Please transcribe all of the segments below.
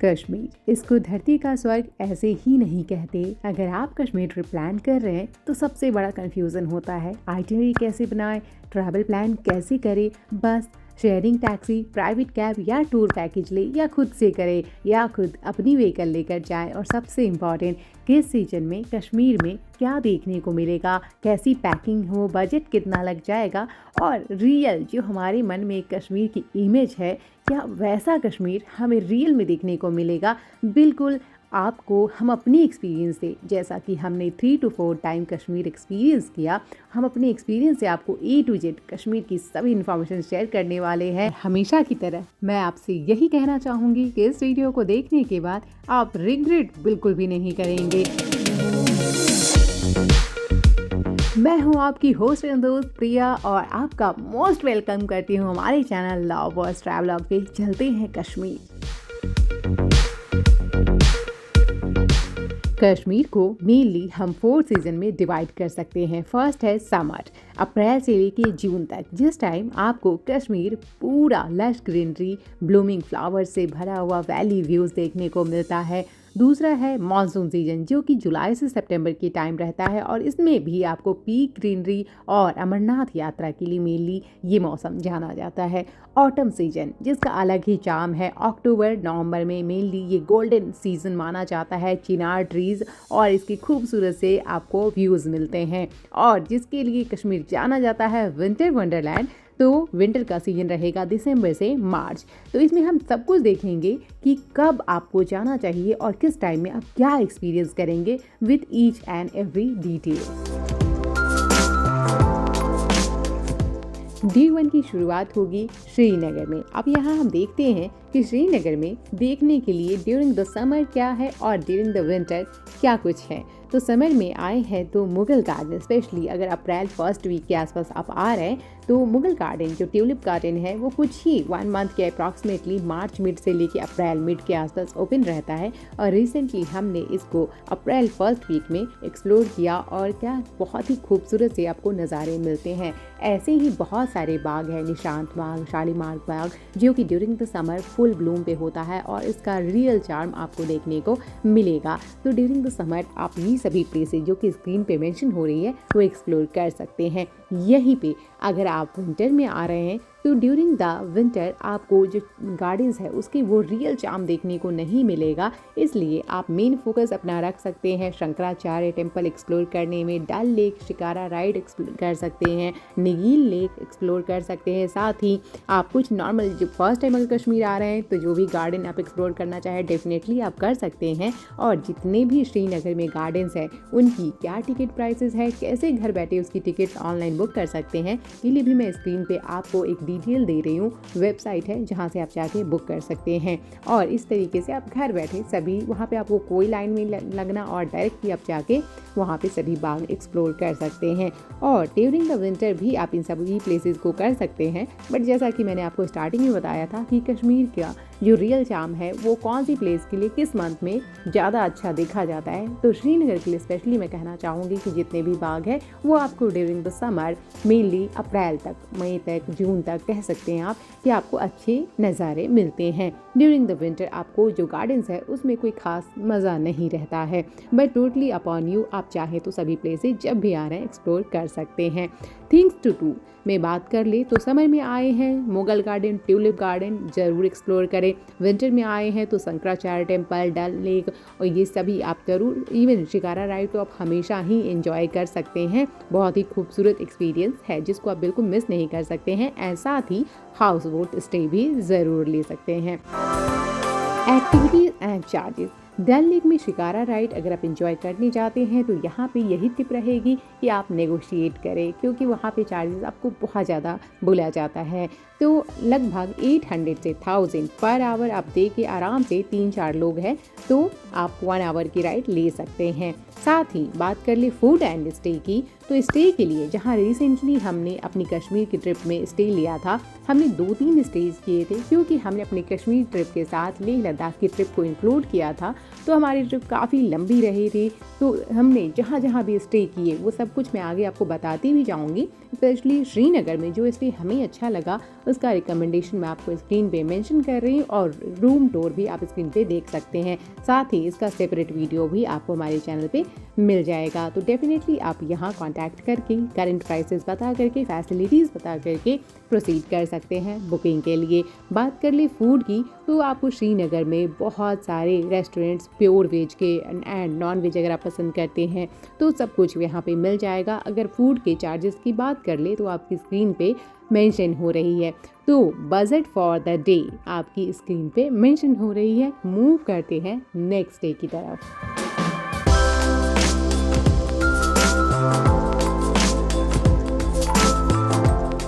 कश्मीर, इसको धरती का स्वर्ग ऐसे ही नहीं कहते। अगर आप कश्मीर ट्रिप प्लान कर रहे हैं तो सबसे बड़ा कंफ्यूजन होता है आइटिनरी कैसे बनाएं, ट्रैवल प्लान कैसे करें, बस शेयरिंग टैक्सी, प्राइवेट कैब या टूर पैकेज ले या खुद से करें या खुद अपनी व्हीकल लेकर जाएं। और सबसे इम्पॉर्टेंट, किस सीजन में कश्मीर में क्या देखने को मिलेगा, कैसी पैकिंग हो, बजट कितना लग जाएगा और रियल जो हमारे मन में कश्मीर की इमेज है, क्या वैसा कश्मीर हमें रियल में देखने को मिलेगा। बिल्कुल आपको हम अपनी एक्सपीरियंस से, जैसा कि हमने 3 to 4 टाइम कश्मीर एक्सपीरियंस किया, हम अपने एक्सपीरियंस से आपको A to Z कश्मीर की सभी इन्फॉर्मेशन शेयर करने वाले हैं। हमेशा की तरह मैं आपसे यही कहना चाहूँगी कि इस वीडियो को देखने के बाद आप रिग्रेट बिल्कुल भी नहीं करेंगे। मैं हूं आपकी होस्ट एंड दोस्त प्रिया और आपका मोस्ट वेलकम करती हूं हमारे चैनल लव बॉस ट्रैवलॉग पे। चलते हैं कश्मीर। कश्मीर को मेनली हम 4 सीजन में डिवाइड कर सकते हैं। फर्स्ट है समर, अप्रैल से लेके जून तक, जिस टाइम आपको कश्मीर पूरा लश ग्रीनरी, ब्लूमिंग फ्लावर्स से भरा हुआ वैली व्यूज़ देखने को मिलता है। दूसरा है मॉनसून सीजन, जो कि जुलाई से सितंबर के टाइम रहता है और इसमें भी आपको पीक ग्रीनरी और अमरनाथ यात्रा के लिए मेनली ये मौसम जाना जाता है। ऑटम सीजन, जिसका अलग ही चार्म है, अक्टूबर नवंबर में मेनली ये गोल्डन सीजन माना जाता है। चिनार ट्रीज और इसकी खूबसूरत से आपको व्यूज़ मिलते हैं। और जिसके लिए कश्मीर जाना जाता है विंटर वंडरलैंड, तो विंटर का सीजन रहेगा दिसंबर से मार्च। तो इसमें हम सब कुछ देखेंगे कि कब आपको जाना चाहिए और किस टाइम में आप क्या एक्सपीरियंस करेंगे with each and every detail. Day 1 की शुरुआत होगी श्रीनगर में। अब यहाँ हम देखते हैं कि श्रीनगर में देखने के लिए ड्यूरिंग द समर क्या है और ड्यूरिंग द विंटर क्या कुछ है। तो समर में आए हैं तो मुगल गार्डन, स्पेशली अगर अप्रैल फर्स्ट वीक के आसपास आप आ रहे हैं तो मुगल गार्डन जो ट्यूलिप गार्डन है वो कुछ ही 1 मंथ के अप्रॉक्सीमेटली मार्च मिड से लेके अप्रैल मिड के आसपास ओपन रहता है। और रिसेंटली हमने इसको अप्रैल फर्स्ट वीक में एक्सप्लोर किया और क्या बहुत ही खूबसूरत से आपको नज़ारे मिलते हैं। ऐसे ही बहुत सारे बाग हैं, निशांत बाग, शालीमार बाग, जो कि during the summer full Bloom पे होता है और इसका रियल चार्म आपको देखने को मिलेगा। तो ड्यूरिंग द समर आप ये सभी प्लेसेस जो कि स्क्रीन पे मेंशन हो रही है वो एक्सप्लोर कर सकते हैं। यहीं पे अगर आप विंटर में आ रहे हैं तो ड्यूरिंग द विंटर आपको जो गार्डन्स है उसकी वो रियल चार्म देखने को नहीं मिलेगा। इसलिए आप मेन फोकस अपना रख सकते हैं शंकराचार्य टेम्पल एक्सप्लोर करने में, डल लेक, शिकारा राइड एक्सप्लोर कर सकते हैं, निगील लेक एक्सप्लोर कर सकते हैं। साथ ही आप कुछ नॉर्मल जो फर्स्ट टाइम अगर कश्मीर आ रहे हैं तो जो भी गार्डन आप एक्सप्लोर करना चाहें डेफिनेटली आप कर सकते हैं। और जितने भी श्रीनगर में गार्डन्स हैं उनकी क्या टिकट प्राइसेस है, कैसे घर बैठे उसकी टिकट ऑनलाइन बुक कर सकते हैं, के लिए भी मैं स्क्रीन पे आपको एक डिटेल दे रही हूँ। वेबसाइट है जहाँ से आप जाके बुक कर सकते हैं और इस तरीके से आप घर बैठे सभी, वहाँ पे आपको कोई लाइन में लगना और डायरेक्टली आप जाके वहाँ पे सभी बाग एक्सप्लोर कर सकते हैं। और ड्यूरिंग द विंटर भी आप इन सभी प्लेसेस को कर सकते हैं। बट जैसा कि मैंने आपको स्टार्टिंग में बताया था कि कश्मीर का जो रियल चार्म है वो कौन सी प्लेस के लिए किस मंथ में ज़्यादा अच्छा देखा जाता है, तो श्रीनगर के लिए स्पेशली मैं कहना चाहूँगी कि जितने भी बाग हैं वो आपको ड्यूरिंग द समर मेनली अप्रैल तक, मई तक, जून तक कह सकते हैं आप कि आपको अच्छे नज़ारे मिलते हैं। ड्यूरिंग द विंटर आपको जो गार्डन्स है उसमें कोई खास मज़ा नहीं रहता है। बट टोटली अपॉन यू, आप चाहें तो सभी प्लेसेस जब भी आ रहे हैं एक्सप्लोर कर सकते हैं। थिंग्स टू डू में बात कर ले तो समर में आए हैं मुगल गार्डन, ट्यूलिप गार्डन ज़रूर एक्सप्लोर करें। विंटर में आए हैं तो शंकराचार्य टेम्पल, डल लेक और ये सभी आप ज़रूर, इवन शिकारा राइड तो आप हमेशा ही एंजॉय कर सकते हैं। बहुत ही खूबसूरत एक्सपीरियंस है जिसको आप बिल्कुल मिस नहीं कर सकते हैं। एंड साथ ही हाउस बोट स्टे भी ज़रूर ले सकते हैं। Activities and charges, Dal lake में शिकारा राइड अगर आप एंजॉय करने जाते हैं तो यहाँ पे यही टिप रहेगी कि आप नेगोशिएट करें, क्योंकि वहाँ पे चार्जेस आपको बहुत ज़्यादा बोला जाता है। तो लगभग 800 से 1000 पर आवर आप दे के आराम से 3-4 लोग हैं तो आप 1 आवर की राइड ले सकते हैं। साथ ही बात कर ले फूड एंड स्टे की, तो स्टे के लिए जहाँ रिसेंटली हमने अपनी कश्मीर की ट्रिप में स्टे लिया था, हमने 2-3 स्टेज किए थे क्योंकि हमने अपनी कश्मीर ट्रिप के साथ लेह लद्दाख की ट्रिप को इंक्लूड किया था। तो हमारी ट्रिप काफ़ी लंबी रही थी, तो हमने जहाँ जहाँ भी स्टे किए वो सब कुछ मैं आगे आपको बताती भी जाऊँगी। स्पेशली श्रीनगर में जो स्टे हमें अच्छा लगा उसका रिकमेंडेशन मैं आपको स्क्रीन पे मेंशन कर रही हूँ और रूम टूर भी आप स्क्रीन पे देख सकते हैं। साथ ही इसका सेपरेट वीडियो भी आपको हमारे चैनल पे मिल जाएगा। तो डेफिनेटली आप यहाँ कॉन्टैक्ट करके करंट प्राइसेस बता करके फैसिलिटीज़ बता करके प्रोसीड कर सकते हैं बुकिंग के लिए। बात कर ले फूड की तो आपको श्रीनगर में बहुत सारे रेस्टोरेंट्स प्योर वेज के एंड नॉन वेज अगर आप पसंद करते हैं तो सब कुछ यहाँ पे मिल जाएगा। अगर फूड के चार्जेस की बात कर ले तो आपकी स्क्रीन पे मेंशन हो रही है। तो बजट फॉर द डे आपकी स्क्रीन पे मेंशन हो रही है। मूव करते हैं नेक्स्ट डे की तरफ।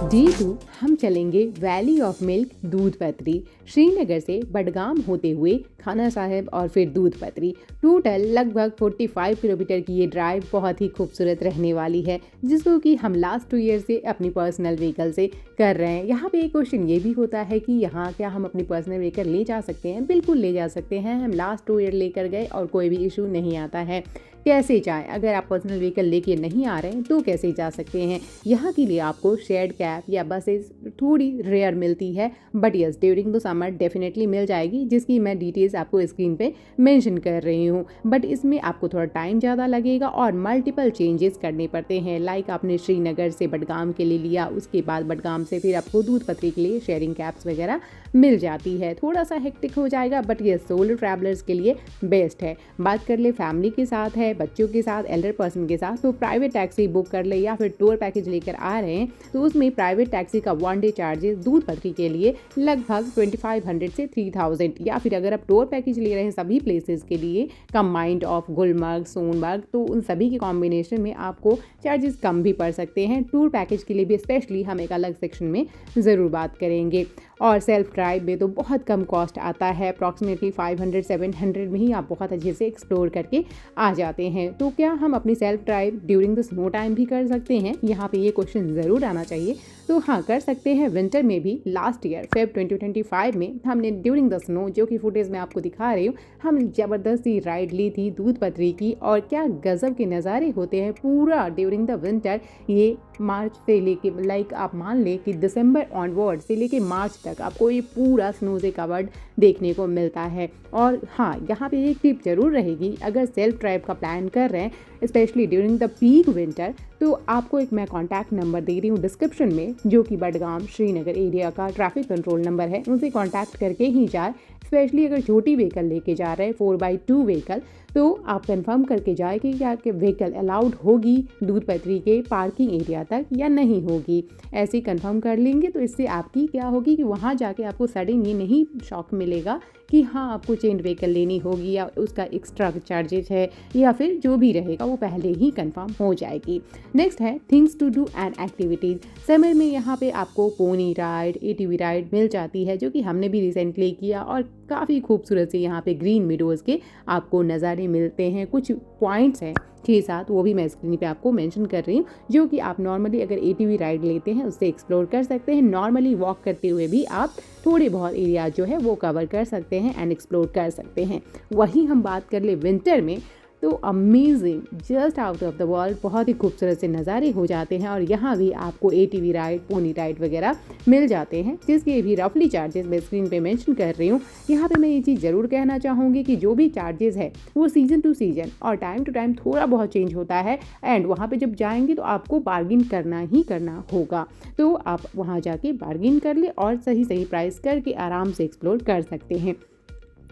डे 2 हम चलेंगे वैली ऑफ मिल्क दूध पत्री, श्रीनगर से बडगाम होते हुए खाना साहिब और फिर दूध पत्री। टोटल लगभग 45 किलोमीटर की ये ड्राइव बहुत ही खूबसूरत रहने वाली है, जिसको कि हम लास्ट 2 ईयर से अपनी पर्सनल व्हीकल से कर रहे हैं। यहाँ पे एक क्वेश्चन ये भी होता है कि यहाँ क्या हम अपनी पर्सनल व्हीकल ले जा सकते हैं? बिल्कुल ले जा सकते हैं। हम लास्ट 2 ईयर लेकर गए और कोई भी इशू नहीं आता है। कैसे जाएं? अगर आप पर्सनल व्हीकल लेके नहीं आ रहे हैं तो कैसे जा सकते हैं? यहाँ के लिए आपको शेयर्ड कैब या बसेस थोड़ी रेयर मिलती है, but yes during the summer definitely मिल जाएगी, जिसकी मैं डिटेल्स आपको स्क्रीन पे मेंशन कर रही हूँ। बट इसमें आपको थोड़ा टाइम ज़्यादा लगेगा और मल्टीपल चेंजेस करने पड़ते हैं। लाइक आपने श्रीनगर से बडगाम के लिए लिया, उसके बाद बडगाम से फिर आपको दूध पत्री के लिए शेयरिंग कैब्स वगैरह मिल जाती है। थोड़ा सा हेक्टिक हो जाएगा, बट ये सोलो ट्रैवलर्स के लिए बेस्ट है। बात कर ले फैमिली के साथ है, बच्चों के साथ, एल्डर पर्सन के साथ, तो प्राइवेट टैक्सी बुक कर ले या फिर टूर पैकेज लेकर आ रहे हैं तो उसमें प्राइवेट टैक्सी का 1 डे चार्जेस दूध पत्री के लिए लगभग 2500 से 3000, या फिर अगर आप टूर पैकेज ले रहे हैं सभी प्लेसेस के लिए कंबाइंड ऑफ गुलमर्ग, सोनमर्ग, तो उन सभी के कॉम्बिनेशन में आपको चार्जेस कम भी पड़ सकते हैं। टूर पैकेज के लिए भी स्पेशली हम एक अलग सेक्शन में ज़रूर बात करेंगे। और सेल्फ ड्राइव में तो बहुत कम कॉस्ट आता है, अप्रॉक्सीमेटली 500-700 में ही आप बहुत अच्छे से एक्सप्लोर करके आ जाते हैं। तो क्या हम अपनी self drive during the snow time भी कर सकते हैं? यहाँ पे ये क्वेश्चन ज़रूर आना चाहिए। तो हाँ, कर सकते हैं। विंटर में भी लास्ट ईयर फेब 2025 में हमने ड्यूरिंग द स्नो, जो कि फुटेज में आपको दिखा रही हूँ, हम ज़बरदस्ती राइड ली थी दूध पत्री की, और क्या गज़ब के नज़ारे होते हैं पूरा ड्यूरिंग द विंटर। ये मार्च से लेके लाइक आप मान लें कि दिसंबर ऑनवर्ड से लेके मार्च तक आपको ये पूरा स्नो से कवर्ड देखने को मिलता है। और हाँ, यहाँ पे एक टिप जरूर रहेगी, अगर सेल्फ ड्राइव का प्लान कर रहे हैं specially during the peak winter, तो आपको एक मैं कॉन्टैक्ट नंबर दे रही हूँ डिस्क्रिप्शन में, जो कि बडगाम श्रीनगर एरिया का ट्रैफिक कंट्रोल नंबर है। उनसे कॉन्टैक्ट करके ही जाए। स्पेशली अगर छोटी व्हीकल लेके जा रहे हैं 4x2 व्हीकल, तो आप कंफर्म करके जाए कि क्या व्हीकल अलाउड होगी दूध पत्री के पार्किंग एरिया तक या नहीं होगी। ऐसे कंफर्म कर लेंगे तो इससे आपकी क्या होगी कि वहाँ जाके आपको सडन ये नहीं शॉक मिलेगा कि हाँ आपको चेंज व्हीकल लेनी होगी या उसका एक्स्ट्रा चार्जेस है, या फिर जो भी रहेगा वो पहले ही कंफर्म हो जाएगी। नेक्स्ट है things to do and activities. Summer में यहाँ पे आपको पोनी राइड, ATV राइड मिल जाती है, जो कि हमने भी रिसेंटली किया, और काफ़ी खूबसूरत से यहाँ पे ग्रीन मीडोज़ के आपको नज़ारे मिलते हैं। कुछ पॉइंट्स हैं 6-7, वो भी मैं स्क्रीन पे आपको मेंशन कर रही हूँ, जो कि आप नॉर्मली अगर ATV राइड लेते हैं उससे एक्सप्लोर कर सकते हैं। नॉर्मली वॉक करते हुए भी आप थोड़े बहुत एरिया जो है वो कवर कर सकते हैं एंड एक्सप्लोर कर सकते हैं। वहीं हम बात कर ले विंटर में, तो amazing, just out of the world, बहुत ही खूबसूरत से नज़ारे हो जाते हैं। और यहाँ भी आपको ATV राइड, पोनी राइड वगैरह मिल जाते हैं, जिसके भी रफली चार्जेस मैं स्क्रीन पे मेंशन कर रही हूँ। यहाँ पे मैं ये चीज़ ज़रूर कहना चाहूँगी कि जो भी चार्जेस है वो सीज़न टू सीज़न और टाइम टू टाइम थोड़ा बहुत चेंज होता है, एंड वहाँ पर जब जाएंगे तो आपको बार्गिन करना ही करना होगा। तो आप वहाँ जाके बार्गिन कर ले और सही सही प्राइस करके आराम से एक्सप्लोर कर सकते हैं।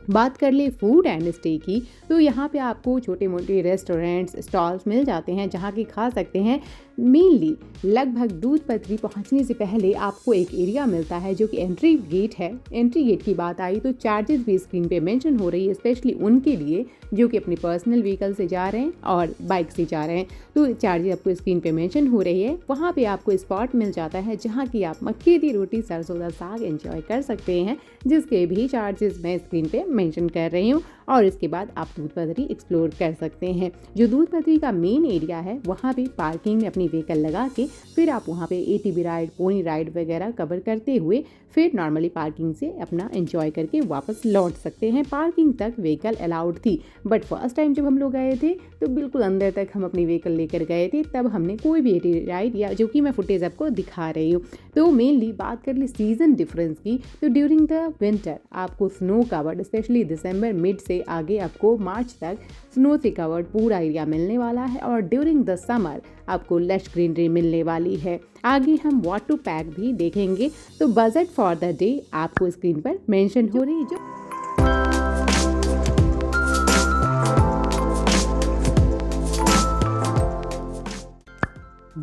बात कर ले फूड एंड स्टे की, तो यहाँ पे आपको छोटे मोटे रेस्टोरेंट्स, स्टॉल्स मिल जाते हैं जहाँ की खा सकते हैं। मेनली लगभग दूध पत्री पहुँचने से पहले आपको एक एरिया मिलता है जो कि एंट्री गेट है। एंट्री गेट की बात आई तो चार्जेस भी स्क्रीन पे मेंशन हो रही है, स्पेशली उनके लिए जो कि अपनी पर्सनल व्हीकल से जा रहे हैं और बाइक से जा रहे हैं, तो चार्जेस आपको स्क्रीन पे मेंशन हो रही है। वहाँ पे आपको स्पॉट मिल जाता है जहाँ की आप मक्के की रोटी, सरसों का साग एंजॉय कर सकते हैं, जिसके भी चार्जेस मैं स्क्रीन पे मेंशन कर रही हूँ। और इसके बाद आप दूध पथरी एक्सप्लोर कर सकते हैं। जो दूध पथरी का मेन एरिया है वहाँ पे पार्किंग में अपनी व्हीकल लगा के फिर आप वहाँ पे एटीवी राइड, पोनी राइड वगैरह कवर करते हुए फिर नॉर्मली पार्किंग से अपना एंजॉय करके वापस लौट सकते हैं। पार्किंग तक व्हीकल अलाउड थी, बट फर्स्ट टाइम जब हम लोग गए थे तो बिल्कुल अंदर तक हम अपनी व्हीकल लेकर गए थे, तब हमने कोई भी एटीवी राइड या जो कि मैं फुटेज आपको दिखा रही हूँ। तो मेनली बात कर ली सीजन डिफरेंस की, तो ड्यूरिंग द विंटर आपको स्नो कवर्ड, स्पेशली दिसंबर मिड से आगे आपको मार्च तक स्नो से कवर्ड पूरा एरिया मिलने वाला है, और ड्यूरिंग द समर आपको लश ग्रीनरी मिलने वाली है। आगे हम व्हाट टू पैक भी देखेंगे। तो बजट फॉर द डे आपको स्क्रीन पर मेंशन हो रही है। जो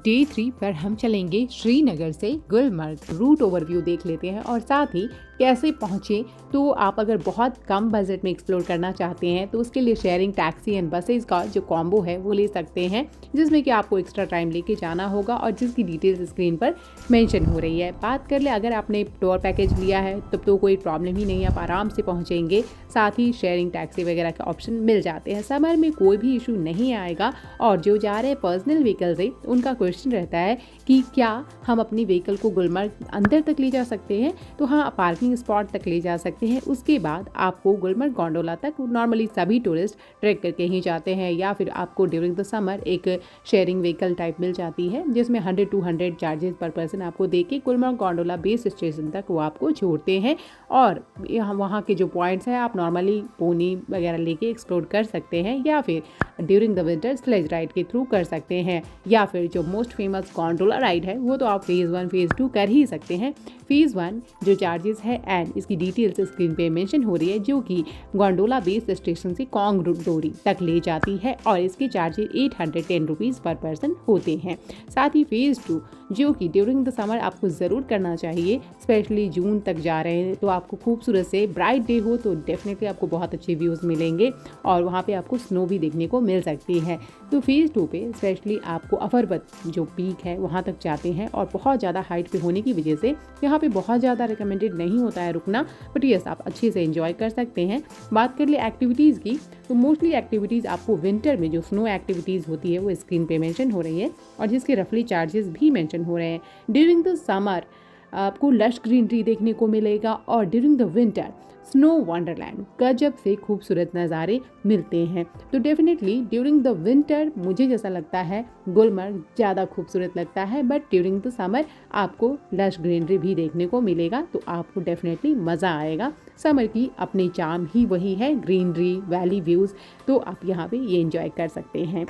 डे 3 पर हम चलेंगे श्रीनगर से गुलमर्ग। रूट ओवरव्यू देख लेते हैं और साथ ही कैसे पहुँचे। तो आप अगर बहुत कम बजट में एक्सप्लोर करना चाहते हैं तो उसके लिए शेयरिंग टैक्सी एंड बसेस का जो कॉम्बो है वो ले सकते हैं, जिसमें कि आपको एक्स्ट्रा टाइम लेके जाना होगा और जिसकी डिटेल्स स्क्रीन पर मेंशन हो रही है। बात कर ले अगर आपने टूर पैकेज लिया है तब तो कोई प्रॉब्लम ही नहीं है, आप आराम से पहुँचेंगे। साथ ही शेयरिंग टैक्सी वगैरह के ऑप्शन मिल जाते हैं, समर में कोई भी इशू नहीं आएगा। और जो जा रहे हैं पर्सनल व्हीकल से उनका क्वेश्चन रहता है कि क्या हम अपनी व्हीकल को गुलमर्ग अंदर तक ले जा सकते हैं। तो हाँ, पार्किंग स्पॉट तक ले जा सकते हैं। उसके बाद आपको गुलमर्ग गोंडोला तक नॉर्मली सभी टूरिस्ट ट्रैक करके ही जाते हैं, या फिर आपको ड्यूरिंग द समर एक शेयरिंग व्हीकल टाइप मिल जाती है जिसमें 100-200 चार्जेस पर पर्सन आपको देके गुलमर्ग गोंडोला बेस स्टेशन तक वो आपको छोड़ते हैं। और यहाँ वहाँ के जो पॉइंट्स हैं आप नॉर्मली पोनी वगैरह लेके एक्सप्लोर कर सकते हैं, या फिर during the winter sledge ride के थ्रू कर सकते हैं, या फिर जो मोस्ट फेमस गोंडोला राइड है वो तो आप फेज़ 1 फेज़ 2 कर ही सकते हैं। फेज़ 1 जो चार्जेस है एंड इसकी डिटेल्स स्क्रीन पे मेंशन हो रही है, जो कि गोंडोला बेस स्टेशन से कोंगडोरी तक ले जाती है, और इसके चार्जेस 810 रुपीज़ पर पर्सन होते हैं। साथ ही फेज़ 2 जो कि ड्यूरिंग द समर आपको ज़रूर करना चाहिए, स्पेशली जून तक जा रहे हैं तो आपको खूबसूरत से ब्राइट डे हो तो डेफिनेटली आपको बहुत अच्छे व्यूज़ मिलेंगे और वहाँ पे आपको स्नो भी देखने को मिल सकती है। तो फेज़ 2 पे स्पेशली आपको अफरवत जो पीक है वहाँ तक जाते हैं, और बहुत ज़्यादा हाइट पे होने की वजह से यहाँ पे बहुत ज़्यादा रिकमेंडेड नहीं होता है रुकना, बट यस आप अच्छे से एंजॉय कर सकते हैं। बात कर ले एक्टिविटीज़ की, तो मोस्टली एक्टिविटीज़ आपको विंटर में जो स्नो एक्टिविटीज़ होती है वो स्क्रीन पे मेंशन हो रही है, और जिसके रफली चार्जेस भी मेंशन हो रहे हैं। ड्यूरिंग द समर आपको लश ग्रीनरी देखने को मिलेगा, और during the winter snow Wonderland गजब से खूबसूरत नज़ारे मिलते हैं। तो डेफिनेटली ड्यूरिंग द विंटर मुझे जैसा लगता है गुलमर्ग ज़्यादा खूबसूरत लगता है, बट ड्यूरिंग द समर आपको लश ग्रीनरी भी देखने को मिलेगा, तो आपको डेफिनेटली मज़ा आएगा। समर की अपनी चार्म ही वही है, ग्रीनरी, वैली व्यूज़, तो आप यहाँ पे ये एंजॉय कर सकते हैं।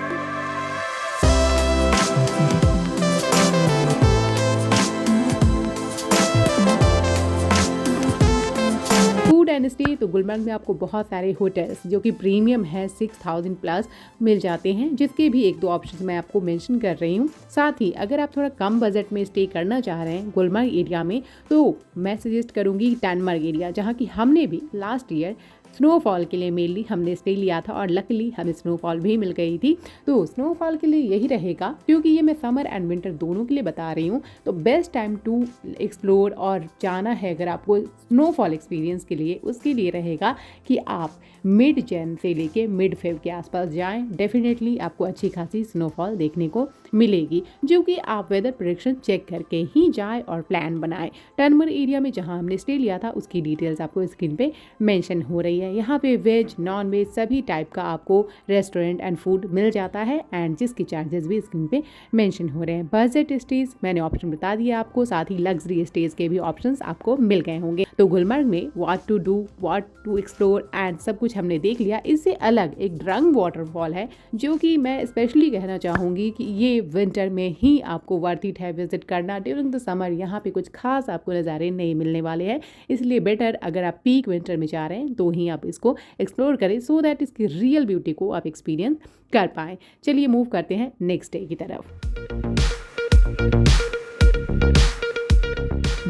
फूड एंड स्टे, तो गुलमर्ग में आपको बहुत सारे होटल्स जो कि प्रीमियम है 6000 प्लस मिल जाते हैं, जिसके भी 1-2 ऑप्शंस मैं आपको मेंशन कर रही हूँ। साथ ही अगर आप थोड़ा कम बजट में स्टे करना चाह रहे हैं गुलमर्ग एरिया में, तो मैं सजेस्ट करूँगी टनमर्ग एरिया, जहाँ की हमने भी लास्ट ईयर स्नोफॉल के लिए मेनली हमने स्टे लिया था, और लकीली हमें स्नोफॉल भी मिल गई थी। तो स्नोफॉल के लिए यही रहेगा, क्योंकि ये मैं समर एंड विंटर दोनों के लिए बता रही हूँ, तो बेस्ट टाइम टू एक्सप्लोर और जाना है अगर आपको स्नोफॉल एक्सपीरियंस के लिए, उसके लिए रहेगा कि आप मिड जैन से लेके मिड फेब के आसपास जाएं। डेफिनेटली आपको अच्छी खासी स्नोफॉल देखने को मिलेगी, जो कि आप वेदर प्रेडिक्शन चेक करके ही जाएं और प्लान बनाएं। टनमर्ग एरिया में जहां हमने स्टे लिया था उसकी डिटेल्स आपको स्क्रीन पे मेंशन हो रही है। यहाँ पे वेज, नॉन वेज सभी टाइप का आपको रेस्टोरेंट एंड फूड मिल जाता है, एंड जिसके चार्जेस भी स्क्रीन पे मेंशन हो रहे हैं। बजट स्टेज मैंने ऑप्शन बता दिया आपको, साथ ही लग्जरी स्टेज के भी ऑप्शंस आपको मिल गए होंगे। तो गुलमर्ग में what to do, what to explore and सब कुछ हमने देख लिया। इससे अलग एक ड्रंग वाटरफॉल है, जो कि मैं स्पेशली कहना चाहूँगी कि ये विंटर में ही आपको वर्थ इट है विजिट करना। ड्यूरिंग द समर यहाँ पे कुछ खास आपको नज़ारे नहीं मिलने वाले हैं, इसलिए बेटर अगर आप पीक विंटर में जा रहे हैं तो ही आप इसको एक्सप्लोर करें, सो दैट इसकी रियल ब्यूटी को आप एक्सपीरियंस कर पाएँ। चलिए मूव करते हैं नेक्स्ट डे की तरफ।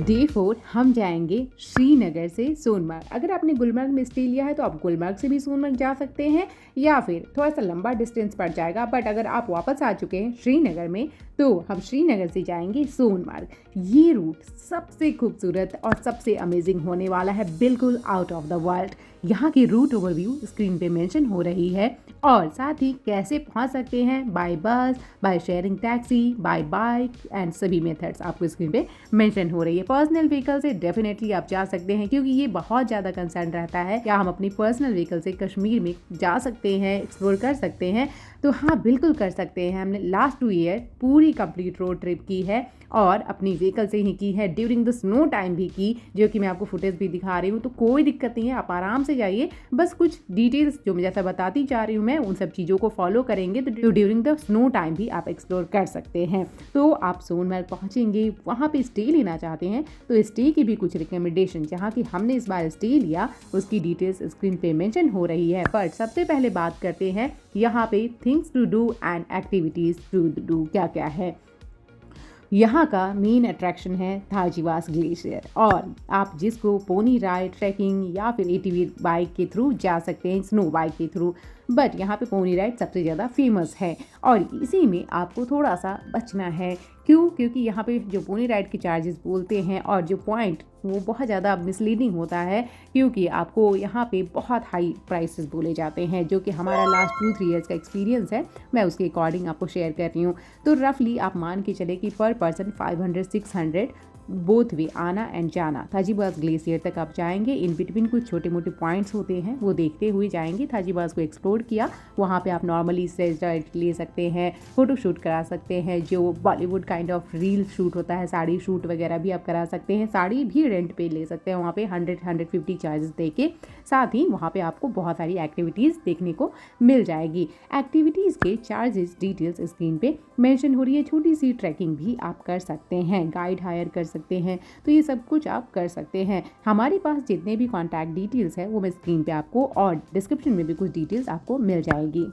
डे 4 हम जाएंगे श्रीनगर से सोनमर्ग। अगर आपने गुलमर्ग में स्टे लिया है तो आप गुलमर्ग से भी सोनमर्ग जा सकते हैं या फिर थोड़ा सा लंबा डिस्टेंस पड़ जाएगा, बट अगर आप वापस आ चुके हैं श्रीनगर में तो हम श्रीनगर से जाएंगे सोनमर्ग। ये रूट सबसे खूबसूरत और सबसे अमेजिंग होने वाला है, बिल्कुल आउट ऑफ द वर्ल्ड। यहाँ की रूट ओवरव्यू स्क्रीन पे मेंशन हो रही है और साथ ही कैसे पहुँच सकते हैं, by bus, by sharing taxi, by bike and सभी मेथड्स आपको स्क्रीन पे मेंशन हो रही है। पर्सनल व्हीकल से डेफिनेटली आप जा सकते हैं क्योंकि ये बहुत ज़्यादा कंसर्न रहता है क्या हम अपनी पर्सनल व्हीकल से कश्मीर में जा सकते हैं, एक्सप्लोर कर सकते हैं। तो हाँ, बिल्कुल कर सकते हैं। हमने लास्ट 2 ईयर पूरी कंप्लीट रोड ट्रिप की है और अपनी व्हीकल से ही की है, ड्यूरिंग द स्नो टाइम भी की, जो कि मैं आपको फुटेज भी दिखा रही हूँ। तो कोई दिक्कत नहीं है, आप आराम से जाइए। बस कुछ डिटेल्स जो मैं जैसा बताती जा रही हूँ मैं उन सब चीज़ों को फॉलो करेंगे तो ड्यूरिंग द स्नो टाइम भी आप एक्सप्लोर कर सकते हैं। तो आप सोनमर्ग पहुँचेंगे, वहाँ पे स्टे लेना चाहते हैं तो स्टे की भी कुछ रिकमेंडेशन जहाँ की हमने इस बार स्टे लिया उसकी डिटेल्स स्क्रीन पे मेंशन हो रही है। बट सबसे पहले बात करते हैं यहाँ पे things to do and activities to do क्या क्या है। यहाँ का मेन अट्रैक्शन है थाजीवास ग्लेशियर और आप जिसको पोनी राइड, ट्रैकिंग या फिर एटीवी बाइक के थ्रू जा सकते हैं, स्नो बाइक के थ्रू। बट यहाँ पे पोनी राइड सबसे ज़्यादा फेमस है और इसी में आपको थोड़ा सा बचना है। क्यों? क्योंकि यहाँ पे जो पोनी राइड के चार्जेस बोलते हैं और जो पॉइंट वो बहुत ज़्यादा मिसलीडिंग होता है क्योंकि आपको यहाँ पे बहुत हाई प्राइसेस बोले जाते हैं, जो कि हमारा लास्ट 2-3 ईयर्स का एक्सपीरियंस है, मैं उसके अकॉर्डिंग आपको शेयर कर रही हूँ। तो रफली आप मान के चले कि पर पर्सन 500-600 बोथ वे आना एंड जाना। थाजीवास ग्लेशियर तक आप जाएंगे, इन बिटवीन कुछ छोटे मोटे पॉइंट्स होते हैं वो देखते हुए जाएंगे। थाजीवास को एक्सप्लोर किया, वहाँ पे आप नॉर्मली सेल्फी ले सकते हैं, फोटो शूट करा सकते हैं, जो Bollywood kind of reel shoot होता है, साड़ी शूट वगैरह भी आप करा सकते हैं। साड़ी भी रेंट पे ले सकते हैं वहाँ पे 100-150 चार्जेस दे के। साथ ही वहाँ पे आपको बहुत सारी एक्टिविटीज़ देखने को मिल जाएगी। एक्टिविटीज़ के चार्जेस डिटेल्स स्क्रीन पे मेंशन हो रही है। छोटी सी ट्रैकिंग भी आप कर सकते हैं, गाइड हायर कर सकते हैं, तो ये सब कुछ आप कर सकते हैं। हमारे पास जितने भी कॉन्टैक्ट डिटेल्स है वो मैं स्क्रीन पे आपको और डिस्क्रिप्शन में भी कुछ डिटेल्स आपको मिल जाएगी।